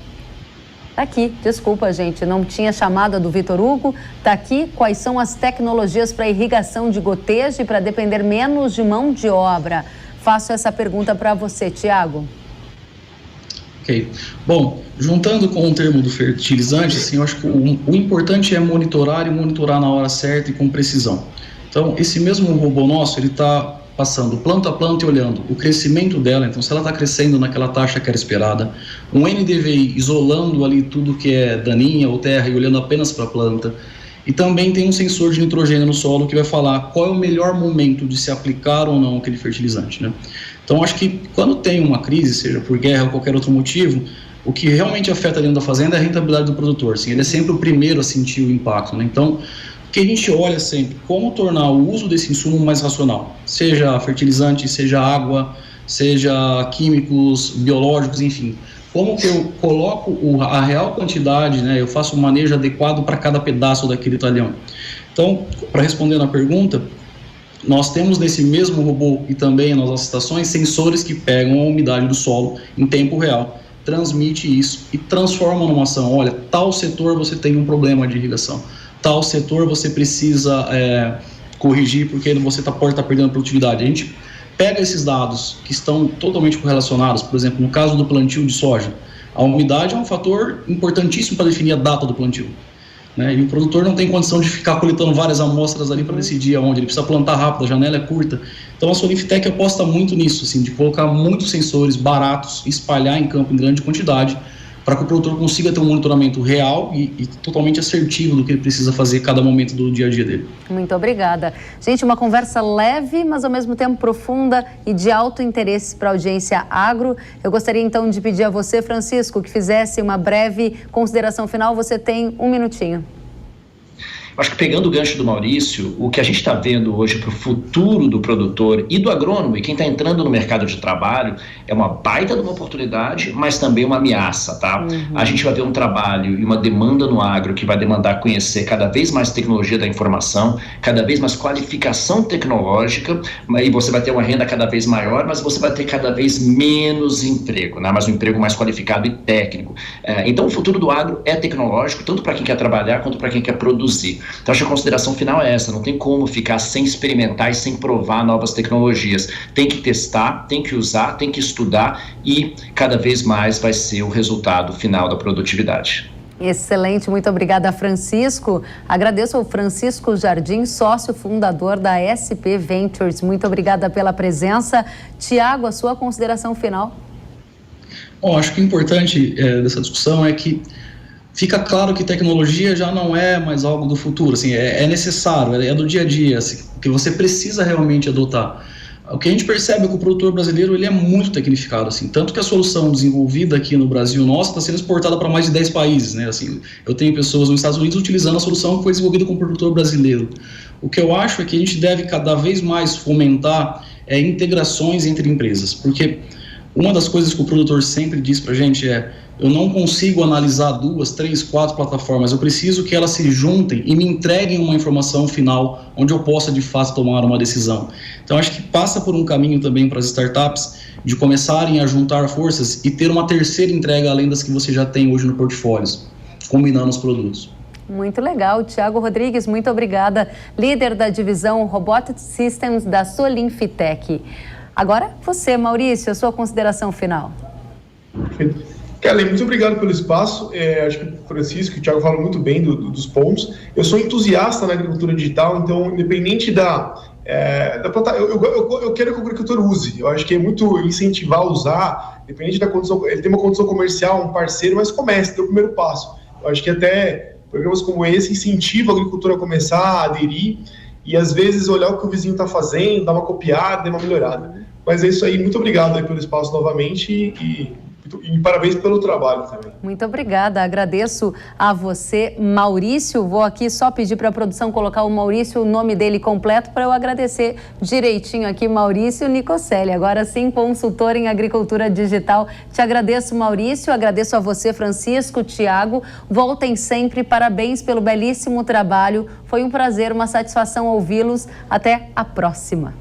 Tá aqui, desculpa gente, não tinha chamada do Vitor Hugo, tá aqui quais são as tecnologias para irrigação de gotejo e para depender menos de mão de obra. Faço essa pergunta para você, Tiago. Ok. Bom, juntando com o termo do fertilizante, assim, eu acho que o importante é monitorar e monitorar na hora certa e com precisão. Então, esse mesmo robô nosso, ele está passando planta a planta e olhando o crescimento dela, então se ela está crescendo naquela taxa que era esperada, um NDVI isolando ali tudo que é daninha ou terra e olhando apenas para a planta, e também tem um sensor de nitrogênio no solo que vai falar qual é o melhor momento de se aplicar ou não aquele fertilizante, né? Então, acho que quando tem uma crise, seja por guerra ou qualquer outro motivo, o que realmente afeta dentro da fazenda é a rentabilidade do produtor. Assim, ele é sempre o primeiro a sentir o impacto, né? Então, o que a gente olha sempre, como tornar o uso desse insumo mais racional, seja fertilizante, seja água, seja químicos, biológicos, enfim. Como que eu coloco a real quantidade, né? Eu faço um manejo adequado para cada pedaço daquele talhão. Então, para responder na pergunta, nós temos nesse mesmo robô e também nas nossas estações sensores que pegam a umidade do solo em tempo real, transmite isso e transforma numa ação. Olha, tal setor você tem um problema de irrigação, tal setor você precisa corrigir porque você pode estar perdendo produtividade. A gente pega esses dados que estão totalmente correlacionados, por exemplo, no caso do plantio de soja, a umidade é um fator importantíssimo para definir a data do plantio. Né? E o produtor não tem condição de ficar coletando várias amostras ali para decidir aonde, ele precisa plantar rápido, a janela é curta. Então a Solinftec aposta muito nisso, assim, de colocar muitos sensores baratos, espalhar em campo em grande quantidade, para que o produtor consiga ter um monitoramento real e totalmente assertivo do que ele precisa fazer a cada momento do dia a dia dele. Muito obrigada. Gente, uma conversa leve, mas ao mesmo tempo profunda e de alto interesse para a audiência agro. Eu gostaria então de pedir a você, Francisco, que fizesse uma breve consideração final. Você tem um minutinho. Acho que pegando o gancho do Maurício, o que a gente está vendo hoje para o futuro do produtor e do agrônomo e quem está entrando no mercado de trabalho é uma baita de uma oportunidade, mas também uma ameaça, tá? A gente vai ver um trabalho e uma demanda no agro que vai demandar conhecer cada vez mais tecnologia da informação, cada vez mais qualificação tecnológica, e você vai ter uma renda cada vez maior, mas você vai ter cada vez menos emprego, né? Mas um emprego mais qualificado e técnico. Então o futuro do agro é tecnológico, tanto para quem quer trabalhar quanto para quem quer produzir. Então acho que a consideração final é essa, não tem como ficar sem experimentar e sem provar novas tecnologias. Tem que testar, tem que usar, tem que estudar e cada vez mais vai ser o resultado final da produtividade. Excelente, muito obrigada, Francisco. Agradeço ao Francisco Jardim, sócio fundador da SP Ventures. Muito obrigada pela presença. Tiago, a sua consideração final? Bom, acho que o importante dessa discussão é que fica claro que tecnologia já não é mais algo do futuro, assim, é necessário, é do dia a dia, assim, que você precisa realmente adotar. O que a gente percebe é que o produtor brasileiro ele é muito tecnificado, assim, tanto que a solução desenvolvida aqui no Brasil nossa está sendo exportada para mais de 10 países, né? Assim, eu tenho pessoas nos Estados Unidos utilizando a solução que foi desenvolvida com o produtor brasileiro. O que eu acho é que a gente deve cada vez mais fomentar integrações entre empresas, porque uma das coisas que o produtor sempre diz para a gente é: eu não consigo analisar 2, 3, 4 plataformas, eu preciso que elas se juntem e me entreguem uma informação final onde eu possa de fato tomar uma decisão. Então acho que passa por um caminho também para as startups de começarem a juntar forças e ter uma terceira entrega além das que você já tem hoje no portfólio, combinando os produtos. Muito legal. Tiago Rodrigues, muito obrigada. Líder da divisão Robotic Systems da Solinfitec. Agora você, Maurício, a sua consideração final. Perfeito. Kellen, muito obrigado pelo espaço. Acho que o Francisco e o Thiago falam muito bem dos pontos. Eu sou entusiasta na agricultura digital, então, independente eu quero que o agricultor use. Eu acho que é muito incentivar a usar, independente da condição. Ele tem uma condição comercial, um parceiro, mas comece, dê o primeiro passo. Eu acho que até programas como esse incentivam a agricultura a começar a aderir e, às vezes, olhar o que o vizinho está fazendo, dar uma copiada, dar uma melhorada. Mas é isso aí. Muito obrigado aí pelo espaço novamente e parabéns pelo trabalho também. Muito obrigada, agradeço a você, Maurício. Vou aqui só pedir para a produção colocar o Maurício, o nome dele completo, para eu agradecer direitinho aqui, Maurício Nicoselli. Agora sim, consultor em agricultura digital. Te agradeço, Maurício, agradeço a você, Francisco, Tiago. Voltem sempre, parabéns pelo belíssimo trabalho. Foi um prazer, uma satisfação ouvi-los. Até a próxima.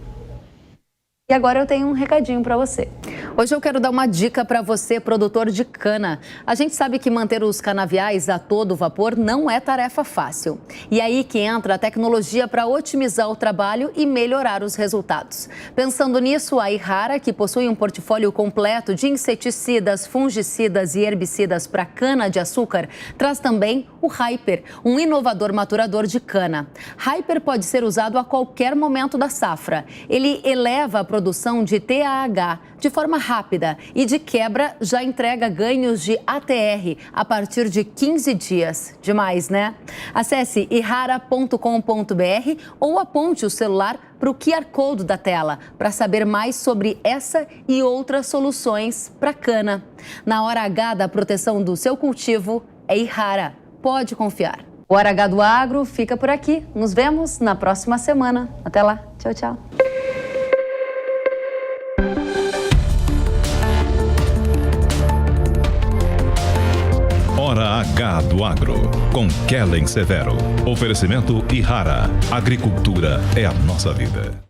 E agora eu tenho um recadinho para você. Hoje eu quero dar uma dica para você, produtor de cana. A gente sabe que manter os canaviais a todo vapor não é tarefa fácil. E aí que entra a tecnologia para otimizar o trabalho e melhorar os resultados. Pensando nisso, a Yara, que possui um portfólio completo de inseticidas, fungicidas e herbicidas para cana-de-açúcar, traz também o Hyper, um inovador maturador de cana. Hyper pode ser usado a qualquer momento da safra. Ele eleva a produção de TAH de forma rápida e de quebra já entrega ganhos de ATR a partir de 15 dias. Demais, né? Acesse ihara.com.br ou aponte o celular para o QR Code da tela para saber mais sobre essa e outras soluções para cana. Na hora H da proteção do seu cultivo é Yara. Pode confiar. O Hora H do Agro fica por aqui. Nos vemos na próxima semana. Até lá. Tchau, tchau. Hora H do Agro, com Kellen Severo. Oferecimento Yara. Agricultura é a nossa vida.